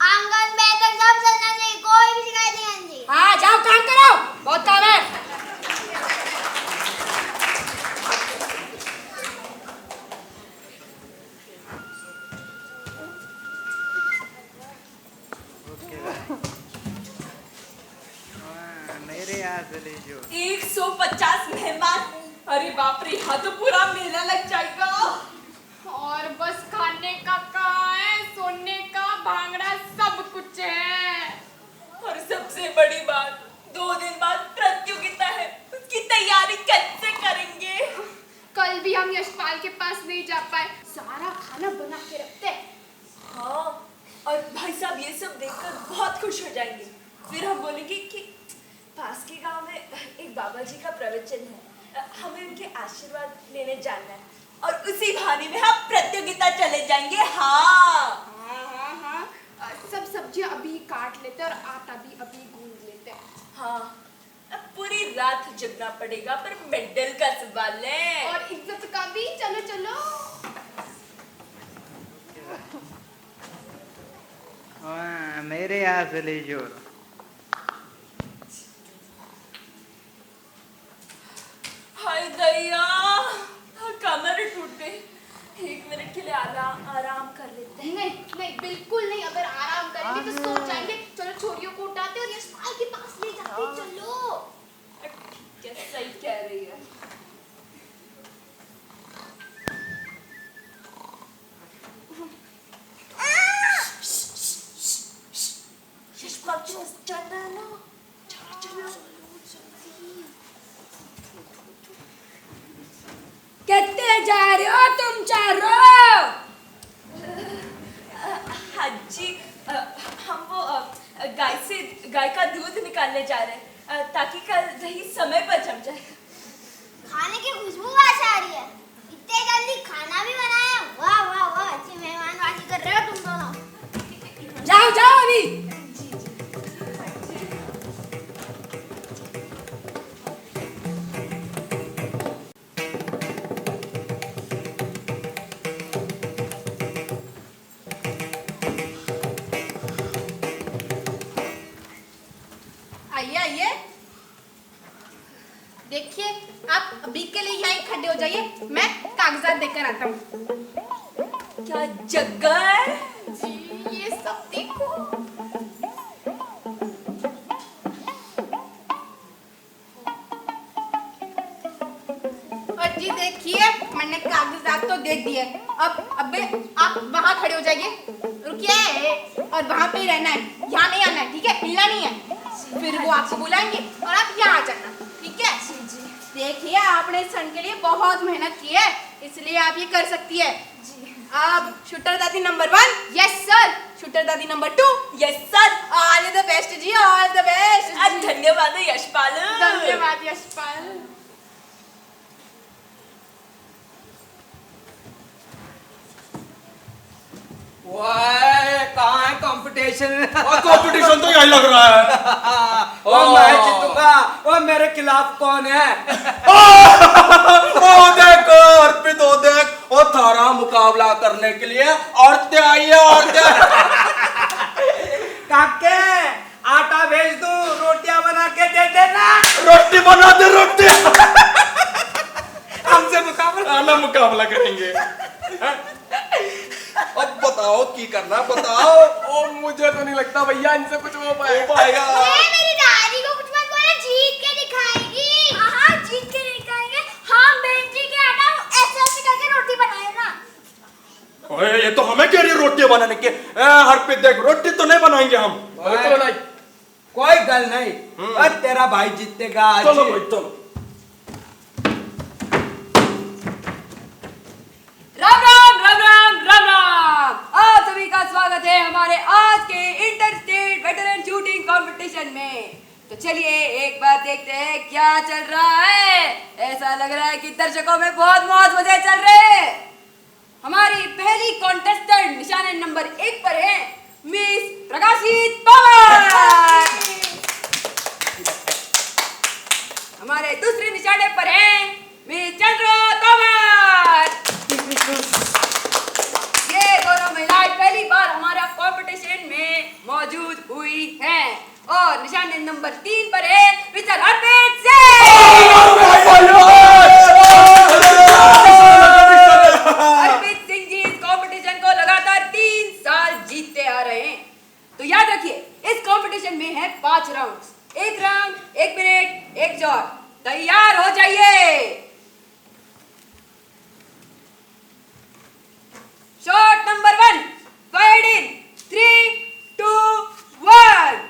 आंगन बैठक सब चलना चाहिए, कोई भी शिकायत नहीं आनी चाहिए। हाँ, जाओ काम करो, बहुत काम है। मेरे यहाँ से ले जो 150 मेहमान, अरे बाप रे, यहाँ तो पूरा मेला लग जाएगा। और बस खाने का कहाँ है, सोने का भांगड़ा सब कुछ है। और सबसे बड़ी बात, 2 दिन बाद प्रतियोगिता है, उसकी तैयारी कैसे करेंगे? कल भी हम यशपाल के पास नहीं जा पाए, सारा खाना बना के रखते हैं। हाँ, और भाई साहब ये सब देखकर बहुत खुश हो जाएंगे। फिर हम बोलेंगे कि पास के गांव में एक बाबा जी का प्रवचन है, हमें उनके आशीर्वाद लेने जाना है, और उसी बहाने में हम प्रतियोगिता चले जाएंगे। हाँ सब सब्जियां अभी काट लेते हैं और आटा भी अभी गूंद लेते हैं। हाँ, अब पूरी रात जगना पड़ेगा, पर मेडल का सवाल है और इज्जत का भी। चलो चलो। मेरे यहाँ से ले जो हाय दैया, कमर टूट गई। 1 मिनट के लिए आराम कर लेते हैं। नहीं नहीं, बिल्कुल नहीं, अगर आराम करेंगे तो सो जाएंगे। चलो छोरियों को उठाते और यशपाल के पास ले जाते। चलो। क्या सही कह रही है। यशपाल चल रहा है ना, चलो कितने जा रहे हो तुम चारों? हाँ जी, हम वो गाय का दूध निकालने जा रहे हैं, ताकि कल दही समय पर जम जाए। खाने की खुशबू आ रही है, इतने जल्दी खाना भी बनाया। वाह वाह वाह, अच्छी मेहमानबाजी कर रहे हो तुम दोनों। जाओ जाओ अभी। आइए आइए, देखिए आप अभी के लिए यहाँ खड़े हो जाइए, मैं कागजात देकर आता हूँ। क्या जगह जी, ये सब देखो। और जी देखिए, मैंने कागजात तो दे दिए। अब आप वहाँ खड़े हो जाइए, रुकिए, और वहाँ पे ही रहना है, यहाँ नहीं आना है, ठीक है? हिलना नहीं है। फिर वो आपको बुलाएंगे और आप यहाँ आ जाना, ठीक है? देखिए, आपने इस क्षण के लिए बहुत मेहनत की है, इसलिए आप ये कर सकती है। अब शूटर दादी नंबर 1, यस सर। शूटर दादी number 2, yes sir. All the best जी, ऑल द बेस्ट। धन्यवाद यशपाल। धन्यवाद यशपाल। कहाँ है कंपटीशन? कंपटीशन तो यही लग रहा है। मैं जीतूंगा। वो मेरे खिलाफ कौन है? ओ देखो अर्पित, ओ देख, ओ थारा मुकाबला करने के लिए औरतें आई है, औरतें। काके, आटा भेज दूं, रोटियां बना के दे देना। रोटी बना दे, रोटी। हमसे मुकाबला करेंगे। अब बताओ की करना, बताओ। ओ मुझे तो नहीं लगता भैया इनसे कुछ हो पाएगा। मेरी दादी को कुछ मत बोले, जीत के दिखाएगी। हाँ, जीत के दिखाएंगे। हाँ, बहन जी के आटा ऐसे करके रोटी बनाए ना। ओए, ये तो हमें कह रही है रोटी बनाने के। हरप्रीत देख, रोटी तो नहीं बनाएंगे हम। तो नहीं, कोई गल नहीं, और तेरा भाई जीतेगा आज। चलो भाई चलो। राम राम राम राम राम राम। कंपटीशन में। तो चलिए एक बार देखते हैं क्या चल रहा है। ऐसा लग रहा है कि दर्शकों में बहुत मौज मजे चल रहे हैं। हमारी पहली कॉन्टेस्टेंट निशाने नंबर 1 पर है मिस प्रकाशी तोमर। हमारे दूसरे निशाने पर है मिस चंद्रो तोमर। ये दोनों महिलाएं पहली बार हमारा कंपटीशन में मौजूद हुई हैं। और निशाने नंबर 3 पर है मिस्टर हरप्रीत सिंह। हरप्रीत सिंह जी इस कंपटीशन को लगातार 3 साल जीतते आ रहे हैं। तो याद रखिए इस कंपटीशन में है 5 राउंड्स, 1 राउंड 1 मिनट 1 शॉट। तैयार हो जाइए। शॉट नंबर 1 फाइड इन 3 2 1।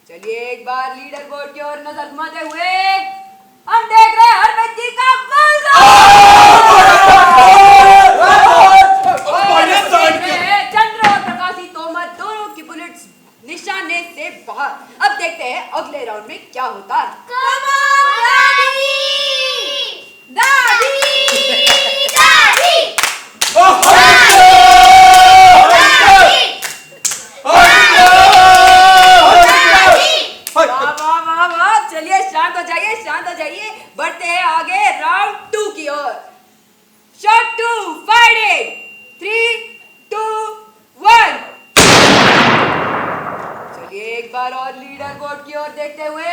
चलिए एक बार लीडर बोर्ड की ओर नजर घुमाते हुए हम देख रहे हैं हरप्रीत जी का चंद्र और प्रकाशी तोमर दोनों की बुलेट्स निशाने से बाहर। अब देखते हैं अगले राउंड में क्या होता है। चलिए शांत हो जाइए। बढ़ते हैं आगे राउंड 2 की ओर। Shot 2 fighting 3 2 1। चलिए एक बार और लीडर बोर्ड की ओर देखते हुए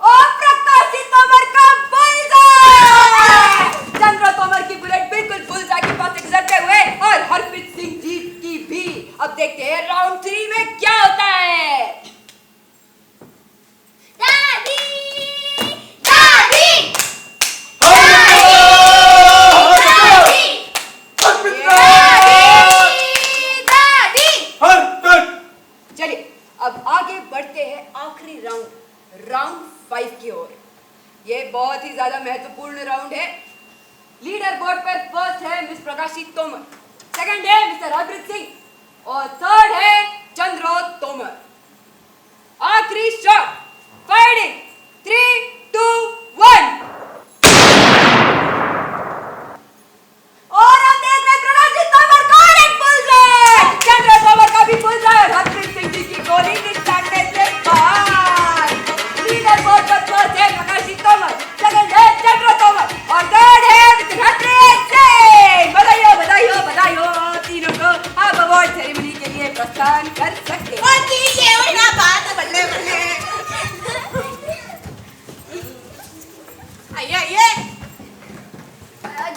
और प्रकाशी तोमर का बुलजाई। चंद्र तोमर की बुलेट बिल्कुल बुलजाई के पास से गुजरते हुए और हरप्रीत सिंह जी की भी। अब देखते हैं राउंड 3 में क्या होता है। चलिए अब आगे बढ़ते हैं आखिरी राउंड 5 की ओर। ये बहुत ही ज्यादा महत्वपूर्ण राउंड है। लीडर बोर्ड पर फर्स्ट है मिस प्रकाशी तोमर, सेकंड है मिस्टर हरप्रीत सिंह और थर्ड है चंद्रो तोमर। आखिरी शॉट फाइटिंग 3 2 1। और हम देख रहे हैं प्रकाशी तोमर का एक बुलजाई। चंद्रो तोमर का भी बुलजाई और हरप्रीत सिंह जी की गोली निशाने से बाहर। लीडर बोर्ड पर फर्स्ट है प्रकाशी तोमर, सेकंड है चंद्रो तोमर और थर्ड है मिस्टर हरप्रीत सिंह। बधाई हो तीनों को। आप अवार्ड सेरेमनी के लिए प्रस्थान कर सकते हैं।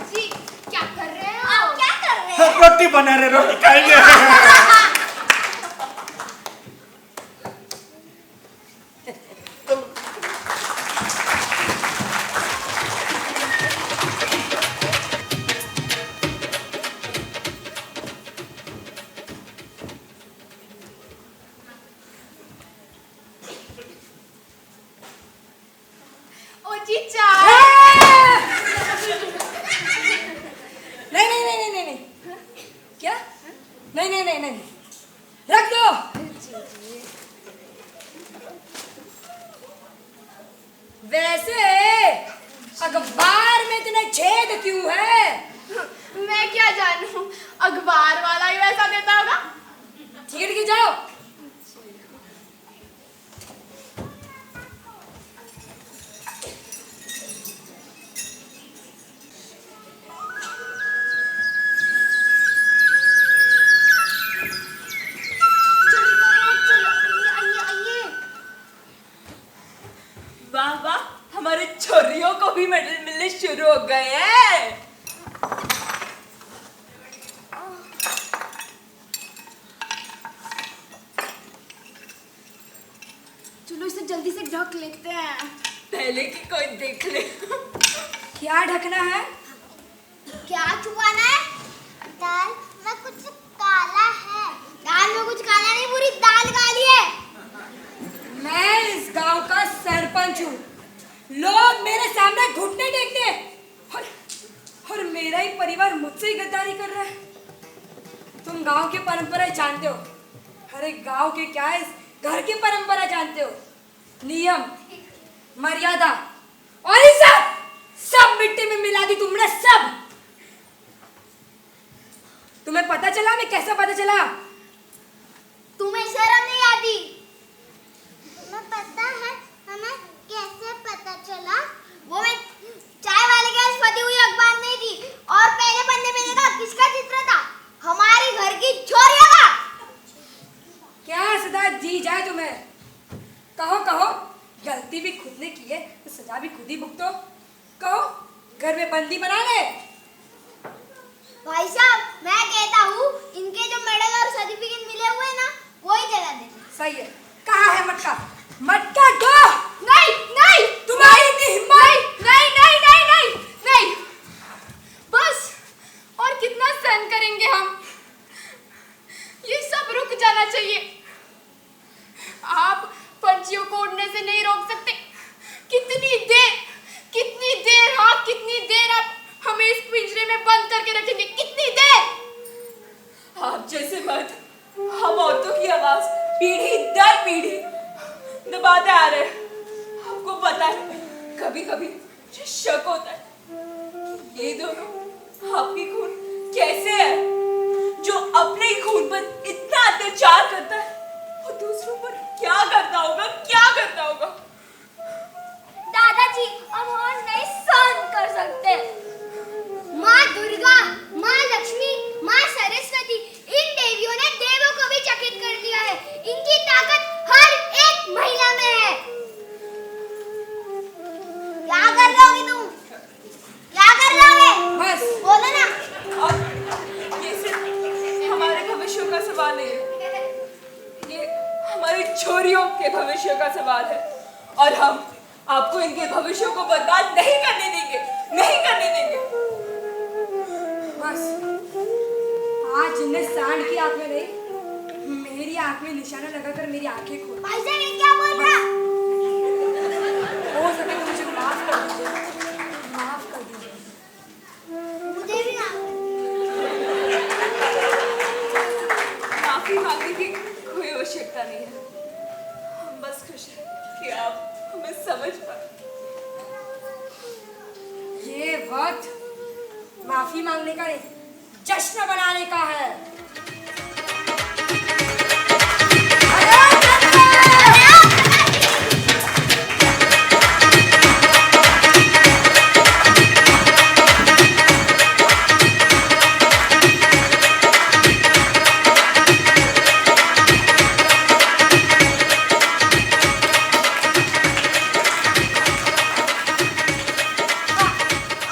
जी क्या कर रहे हो? आप क्या कर रहे हैं? रोटी बना रहे, रोटी खाएंगे। ओ जी चाय। नहीं। क्या? नहीं। रख दो। वैसे अखबार में इतने छेद क्यों है? मैं क्या जानूं, अखबार वाला ही वैसा देता होगा। ठीक है जाओ। वाह हमारे छोरियों को भी मेडल मिलने शुरू हो गए हैं। चलो इसे जल्दी से ढक लेते हैं पहले कि कोई देख ले। क्या ढकना है? क्या छुपाना है? दाल में कुछ काला है। दाल में कुछ काला नहीं, पूरी दाल काली है। मैं इस गांव का सरपंच हूँ। लोग मेरे सामने घुटने टेकते हैं और मेरा ही परिवार मुझसे ही गद्दारी कर रहा है। तुम गांव की परंपरा जानते हो। अरे गांव के क्या है, इस घर की परंपरा जानते हो, नियम मर्यादा और ये सब मिट्टी में मिला दी तुमने सब। तुम्हें पता चला? मैं कैसे पता चला? तुम्हें शर्म नहीं आती? तुम्हें पता है हमें कैसे पता चला? वो मैं चाय वाले के पास फटी हुई अखबार नहीं थी और पहले पन्ने में देखा किसका चित्र था? हमारी घर की छोरियों का। क्या सजा दी जाए तुम्हें? कहो कहो, गलती भी खुद ने की है तो सजा भी खुद ही भुगतो। कहो, घर में बंदी बना ले। भाई साहब, मैं कहता हूँ इनके जो मेडल और सर्टिफिकेट मिले हुए हैं ना, वही जला दे। सही है। कहाँ है मटका? मटका दो। नहीं नहीं, तुम्हारी इतनी हिम्मत? नहीं नहीं नहीं नहीं नहीं, बस और कितना सहन करेंगे हम? ये सब रुक जाना चाहिए। आप पंछियों को उड़ने से नहीं रोक सकते। कितनी देर हाँ, कितनी देर आप हमें इस पिंजरे में बंद करके रखेंगे? कितनी देर? आप जैसे मर्द हम औरतों की आवाज पीढ़ी दर पीढ़ी दबाते आ रहे हैं। आपको पता है, कभी कभी मुझे शक होता है कि ये दोनों आपकी खून कैसे है? जो अपने ही खून पर इतना अत्याचार करता है, वो दूसरों पर क्या करता होगा? क्या करता होगा? दादाजी, हम और नहीं सहन कर सकते। माँ दुर्गा, माँ लक्ष्मी, माँ सरस्वती, इन देवियों ने देवों को भी चकित कर दिया है। इनकी ताकत हर एक महिला में है। क्या कर लोगी तुम? क्या कर लोगे? बस बोलो ना। और ये सिर्फ हमारे भविष्य का सवाल नहीं है, ये हमारी छोरियों के भविष्य का सवाल है। और हम आपको इनके भविष्य को बर्बाद नहीं करने देंगे, नहीं करने देंगे। बस आज जिनने सांड की आंख में नहीं, मेरी आंख में निशाना लगाकर मेरी आंखें खोल। भाई साहब, ये क्या बोल रहा? हो सके तो मुझे माफ कर दीजिए, माफ कर दीजिए। मुझे भी माफी मांगने की कोई आवश्यकता नहीं है। हम बस खुश हैं कि आप हमें समझ पाए। ये वक्त माफी मांगने का नहीं, जश्न मनाने का है।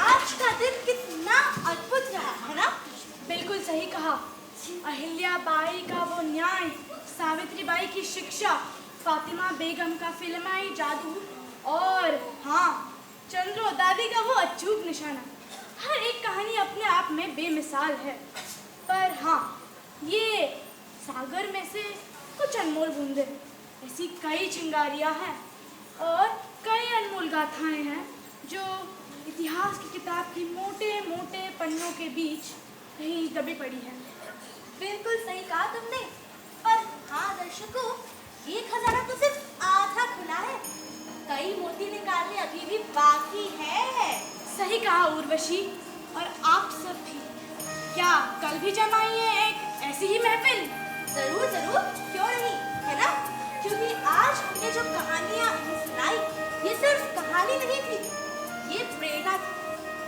आज का दिन कितना अद्भुत रहा है ना? बिल्कुल सही कहा। अहिल्याबाई का वो न्याय, सावित्रीबाई की शिक्षा, फातिमा बेगम का फिल्माई जादू और हाँ, चंद्रो दादी का वो अचूक निशाना। हर एक कहानी अपने आप में बेमिसाल है। पर हाँ, ये सागर में से कुछ अनमोल बूंदे, ऐसी कई चिंगारियाँ हैं और कई अनमोल गाथाएं हैं जो इतिहास की किताब की मोटे मोटे पन्नों के बीच कहीं दबी पड़ी है। बिल्कुल सही कहा तुमने। पर हाँ दर्शकों, ये खजाना तो सिर्फ आधा खुला है, कई मोती निकालने अभी भी बाकी है। सही कहा उर्वशी, और आप सब भी। क्या कल भी जमाइए एक ऐसी ही महफिल? जरूर जरूर, क्यों नहीं, है ना? क्योंकि आज हमने जो कहानियाँ सुनाई, ये सिर्फ कहानी नहीं थी, ये प्रेरणा थी।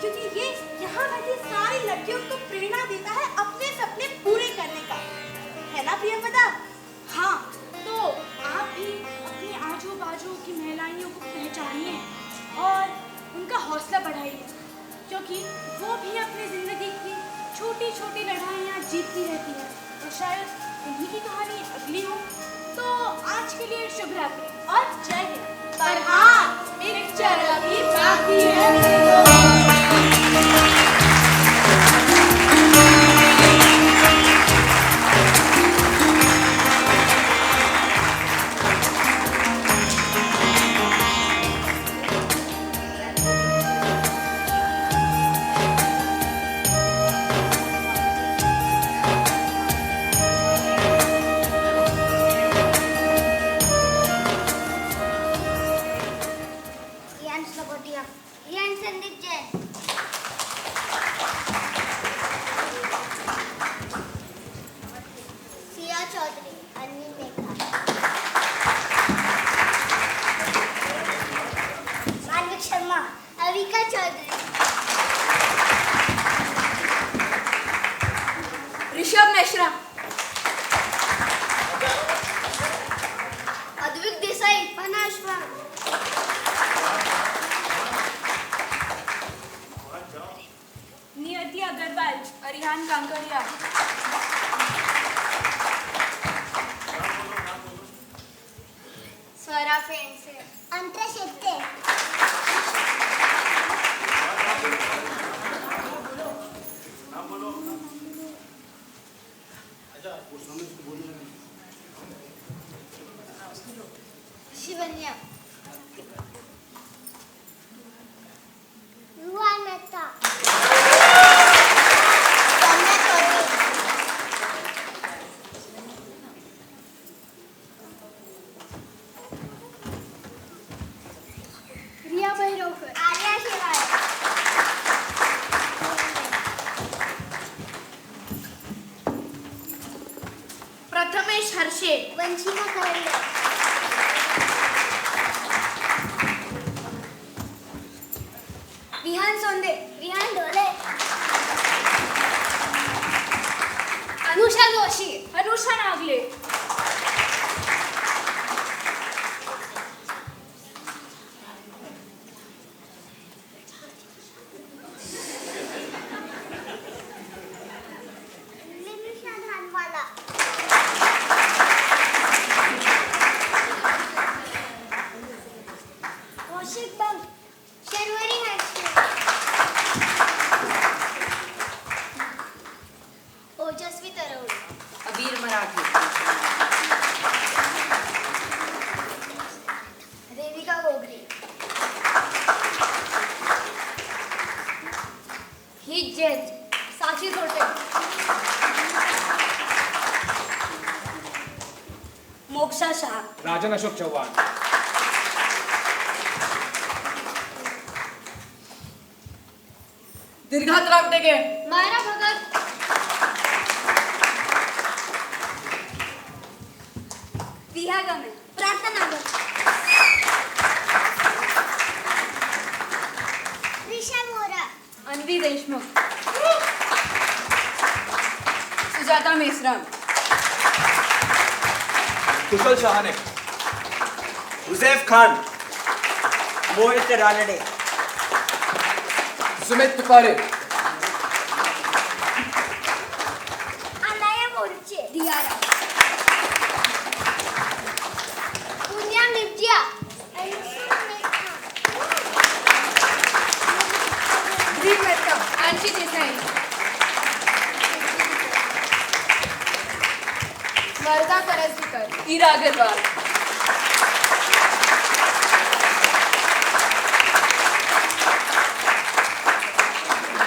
क्योंकि ये यहाँ बैठी सारी लड़कियों को प्रेरणा देता है अपने सपने पूरे करने का, है ना प्रियंवदा? हाँ, तो आप भी अपने आजू बाजू की महिलाओं को पहचानिए और उनका हौसला बढ़ाइए, क्योंकि वो भी अपनी जिंदगी की छोटी छोटी लड़ाइयाँ जीतती रहती है और शायद उन्हीं की कहानी अगली हो। तो आज के लिए शुभ रात्रि और जय हिंद। पर हाँ, पिक्चर अभी बाकी है। अग्रवाल और रिहान कांकरिया। स्वरा फेंसे अंतरा शेट्टे शिवन्या रुआनता रिया भैरवकर, आर्या शिवाय प्रथमेश हर्षे, वंशिका करंडे विहान सोंदे, विहान ढोले अनुषा जोशी, अनुषा नागले, लिमिशा धानवाला कौशिक बंग शर्वरी हर्षे ओजस्वी तरवडे अबीर मराठी, देविका गोगरी ही जैन, साक्षी सोटे, मोक्षा शाह, राजन अशोक चौहान, दीर्घात रामटेके, मायरा भगत, विहा गमे, प्रार्थना नागर ऋषा मोरा अन्वी देशमुख, सुजाता मेश्राम, कुशल शहाने, हुजैफ खान, मोहित रानडे, सुमित तुकारे, अनाया मोर्चे दियारा, पुण्या मिर्जिया ड्रीम मेहता, अंशी देसाई, वर्धा करजकर, ईरा अग्रवाल,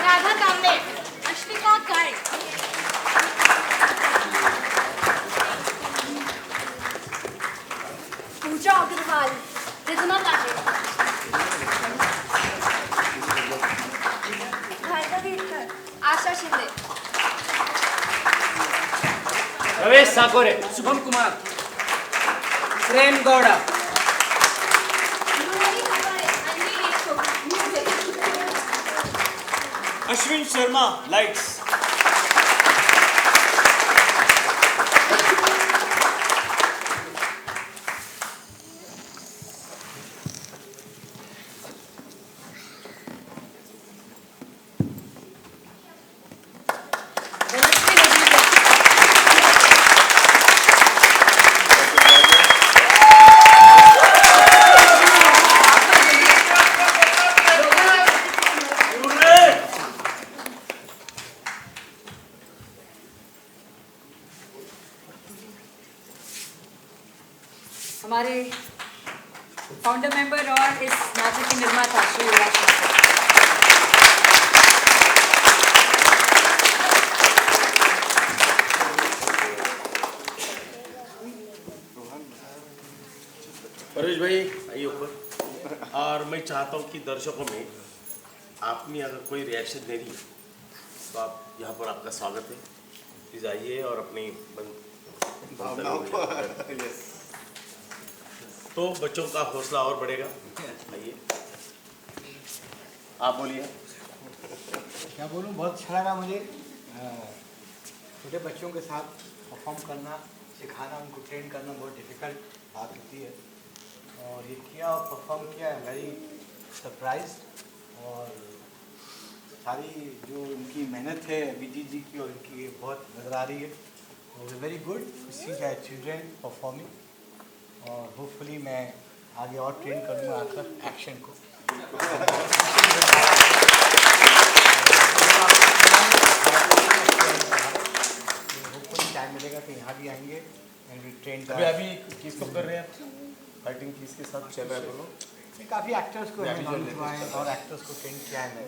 राधा कांबळे, अश्विका काळे, पूजा अग्रवाल, रिधमा पांडे, भार्गवी इटकर, आशा शिंदे, रमेश साकोरे, शुभम कुमार, प्रेम गौड़ा, मुरली खपारे, अन्वी देशमुख, म्यूजिक, अश्विन शर्मा लाइट्स, हमारे फाउंडर मेंबर और इस नाटक के निर्माता श्री युवराज शास्त्री। परेश भाई आइए ऊपर। और मैं चाहता हूँ कि दर्शकों में आपने अगर कोई रिएक्शन दे रही है तो आप यहाँ पर आपका स्वागत है। प्लीज आइए और अपनी भावनाओं को तो बच्चों का हौसला और बढ़ेगा। आइए आप बोलिए। क्या बोलूँ, बहुत अच्छा लगा मुझे छोटे बच्चों के साथ परफॉर्म करना, सिखाना, उनको ट्रेन करना बहुत डिफ़िकल्ट बात होती है और ये किया और परफॉर्म किया, वेरी सरप्राइज। और सारी जो उनकी मेहनत है अभिजीत जी की और उनकी बहुत नज़र आ रही है। Very good to see that children performing, और होपफुली मैं आगे और ट्रेन करूँगा आकर एक्शन को। होपफुली टाइम मिलेगा तो यहाँ भी आएंगे एंड वी ट्रेन। अभी किसको कर रहे हैं आप फाइटिंग किसके साथ चल रहा है दोनों? काफ़ी एक्टर्स को आए और एक्टर्स को ट्रेन किया है मैं,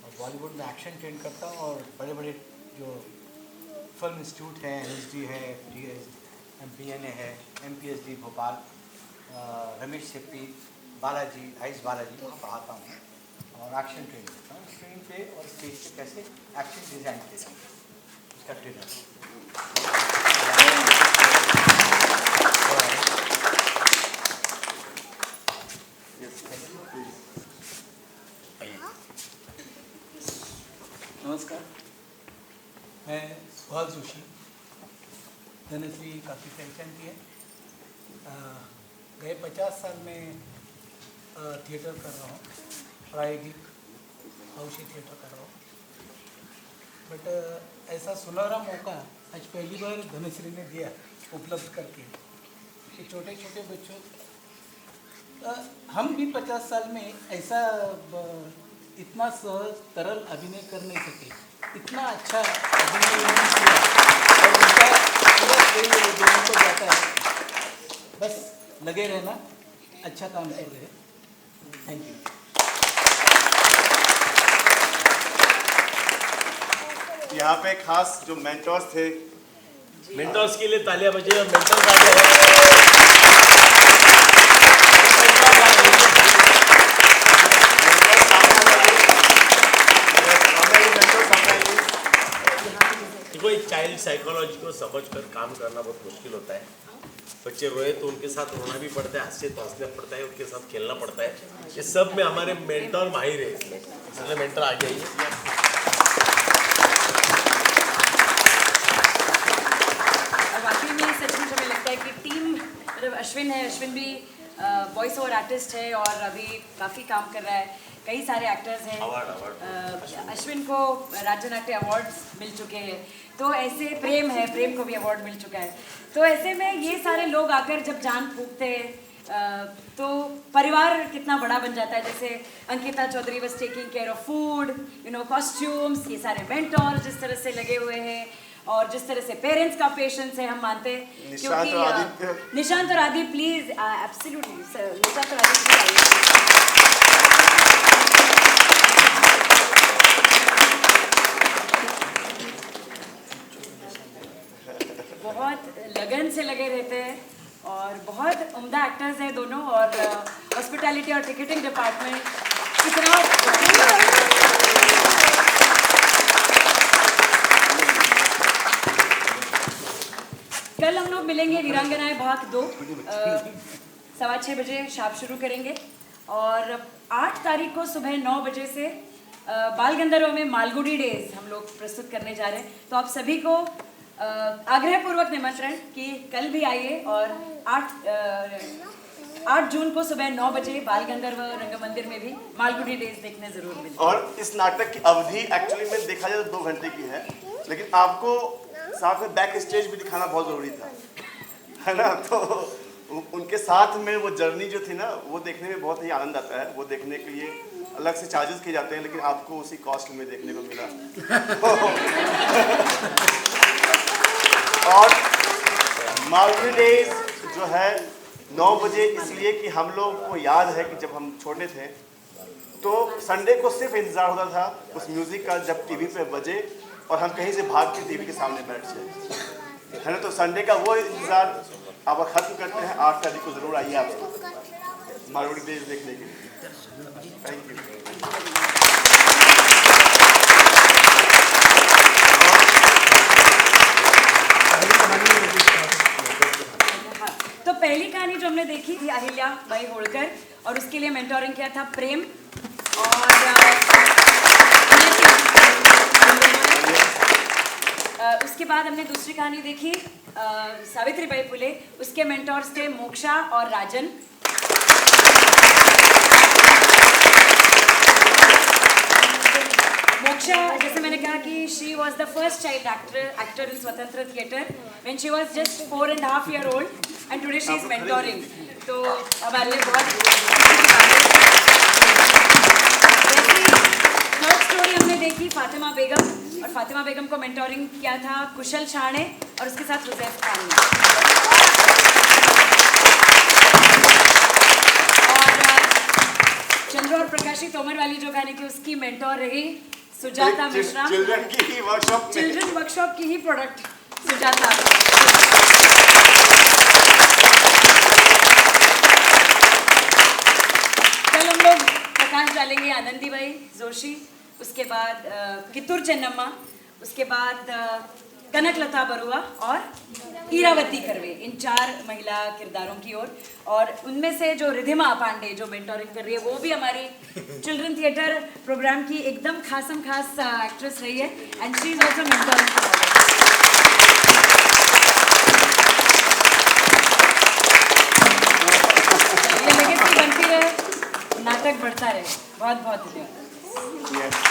और बॉलीवुड में एक्शन ट्रेन करता हूँ, और बड़े बड़े जो फिल्म इंस्टीट्यूट है, NSD है, MPNA है, MPSD भोपाल, रमेश सिप्पी, बालाजी, आइस बालाजी, वहाँ पढ़ाता हूँ और एक्शन ट्रेन करता हूँ। स्क्रीन पे और स्टेज पे कैसे एक्शन डिज़ाइन किया जाए उसका ट्रेनर। नमस्कार, मैं सुहास जोशी, धनश्री काफ़ी पहचान की है। गए 50 साल में थिएटर कर रहा हूँ, प्रायोगिक हाउसी थिएटर कर रहा हूँ, बट ऐसा सुनहरा मौका आज पहली बार धनश्री ने दिया उपलब्ध करके कि छोटे छोटे बच्चों, हम भी 50 साल में ऐसा इतना सहज तरल अभिनय कर नहीं सके, इतना अच्छा अभिनय उन्होंने किया और उनका पूरा श्रेय दोनों को जाता है। बस लगे रहना, अच्छा काम कर रहे हैं। Thank you. यहाँ पे खास जो मेंटर्स थे, मेंटर्स के लिए तालियां बजाइए और मेंटर्स आ गए। देखो एक चाइल्ड साइकोलॉजी को समझकर काम करना बहुत मुश्किल होता है। बच्चे रोए तो उनके साथ रोना भी पड़ता है, हंसे तो हंसना पड़ता है, उनके साथ खेलना पड़ता है। ये सब में हमारे मेंटर माहिर है, इसलिए मेंटर आ जाइए। वाकई में सचमुच हमें लगता है कि टीम, मतलब अश्विन है, अश्विन भी वॉइस ओवर आर्टिस्ट है और अभी काफ़ी काम कर रहा है। कई सारे एक्टर्स हैं, अश्विन को राज्य नाट्य अवार्ड्स मिल चुके हैं, तो ऐसे प्रेम है, प्रेम को भी अवार्ड मिल चुका है। तो ऐसे में ये सारे लोग आकर जब जान फूंकते हैं तो परिवार कितना बड़ा बन जाता है। जैसे Ankita Chaudhary was taking care of food, you know, costumes, ये सारे मेंटोर जिस तरह से लगे हुए हैं और जिस तरह से पेरेंट्स का पेशेंस है, हम मानते हैं। क्योंकि निशांत और आदि प्लीज, एब्सोल्युटली निशांत और आदि प्लीज। बहुत लगन से लगे रहते हैं और बहुत उम्दा एक्टर्स हैं दोनों, और हॉस्पिटैलिटी और टिकटिंग डिपार्टमेंट इतना। कल हम लोग मिलेंगे वीरांगनाएं भाग 2, 6:15 बजे शाम शुरू करेंगे, और 8 तारीख को सुबह 9 बजे से बाल गंधर्व में मालगुडी डेज हम लोग प्रस्तुत करने जा रहे हैं। तो आप सभी को आग्रहपूर्वक निमंत्रण कि कल भी आइए, और 8 जून को सुबह 9 बजे बाल गंधर्व रंगमंदिर में भी मालगुडी डेज देखने जरूर मिलें। और इस नाटक की अवधि एक्चुअली में देखा जाए तो 2 घंटे की है, लेकिन आपको साथ में बैक स्टेज भी दिखाना बहुत ज़रूरी था, है ना। तो उनके साथ में वो जर्नी जो थी ना, वो देखने में बहुत ही आनंद आता है। वो देखने के लिए अलग से चार्जेस किए जाते हैं, लेकिन आपको उसी कॉस्ट में देखने को मिला। और मालगुडी डेज जो है 9 बजे इसलिए कि हम लोग को याद है कि जब हम छोटे थे तो संडे को सिर्फ इंतज़ार होता था उस म्यूज़िक का जब टीवी पे बजे और हम कहीं से भाग के टीवी के सामने बैठ जाए, है ना। तो संडे का वो इंतज़ार अब खत्म करते हैं। 8 तारीख को ज़रूर आइए आप मालगुडी डेज देखने के लिए। Thank you. तो पहली कहानी जो हमने देखी थी अहिल्या बाई होलकर, और उसके लिए मेंटोरिंग किया था प्रेम, और उसके बाद हमने दूसरी कहानी देखी सावित्रीबाई फुले, उसके मेंटोर्स थे मोक्षा और राजन। मोक्षा, जैसे मैंने कहा कि she was the first child actor in Swatantra theatre when she was just 4.5 years old and today she is mentoring. तो अब आने बहुत थर्ड स्टोरी हमने देखी फातिमा बेगम, और फातिमा बेगम को मेंटोरिंग किया था कुशल शाणे और उसके साथ हुजैफ खान ने। और चंद्र और प्रकाशी तोमर वाली जो गाने की उसकी मेंटोर रही सुजाता मिश्रा। चिल्ड्रन की ही वर्कशॉप, चिल्ड्रन वर्कशॉप की ही प्रोडक्ट सुजाता। कल हम लोग प्रकाश डालेंगे आनंदी बाई जोशी, उसके बाद कित्तूर चेन्नम्मा, उसके बाद कनकलता बरुआ और ईरावती कर्वे, इन 4 महिला किरदारों की ओर। और उनमें से जो रिधिमा पांडे जो मेंटोरिंग कर रही है वो भी हमारी चिल्ड्रन थिएटर प्रोग्राम की एकदम खासम खास एक्ट्रेस रही है and she is also mentoring. ये लेगेसी बनती रहे, नाटक बढ़ता रहे। बहुत बहुत धन्यवाद।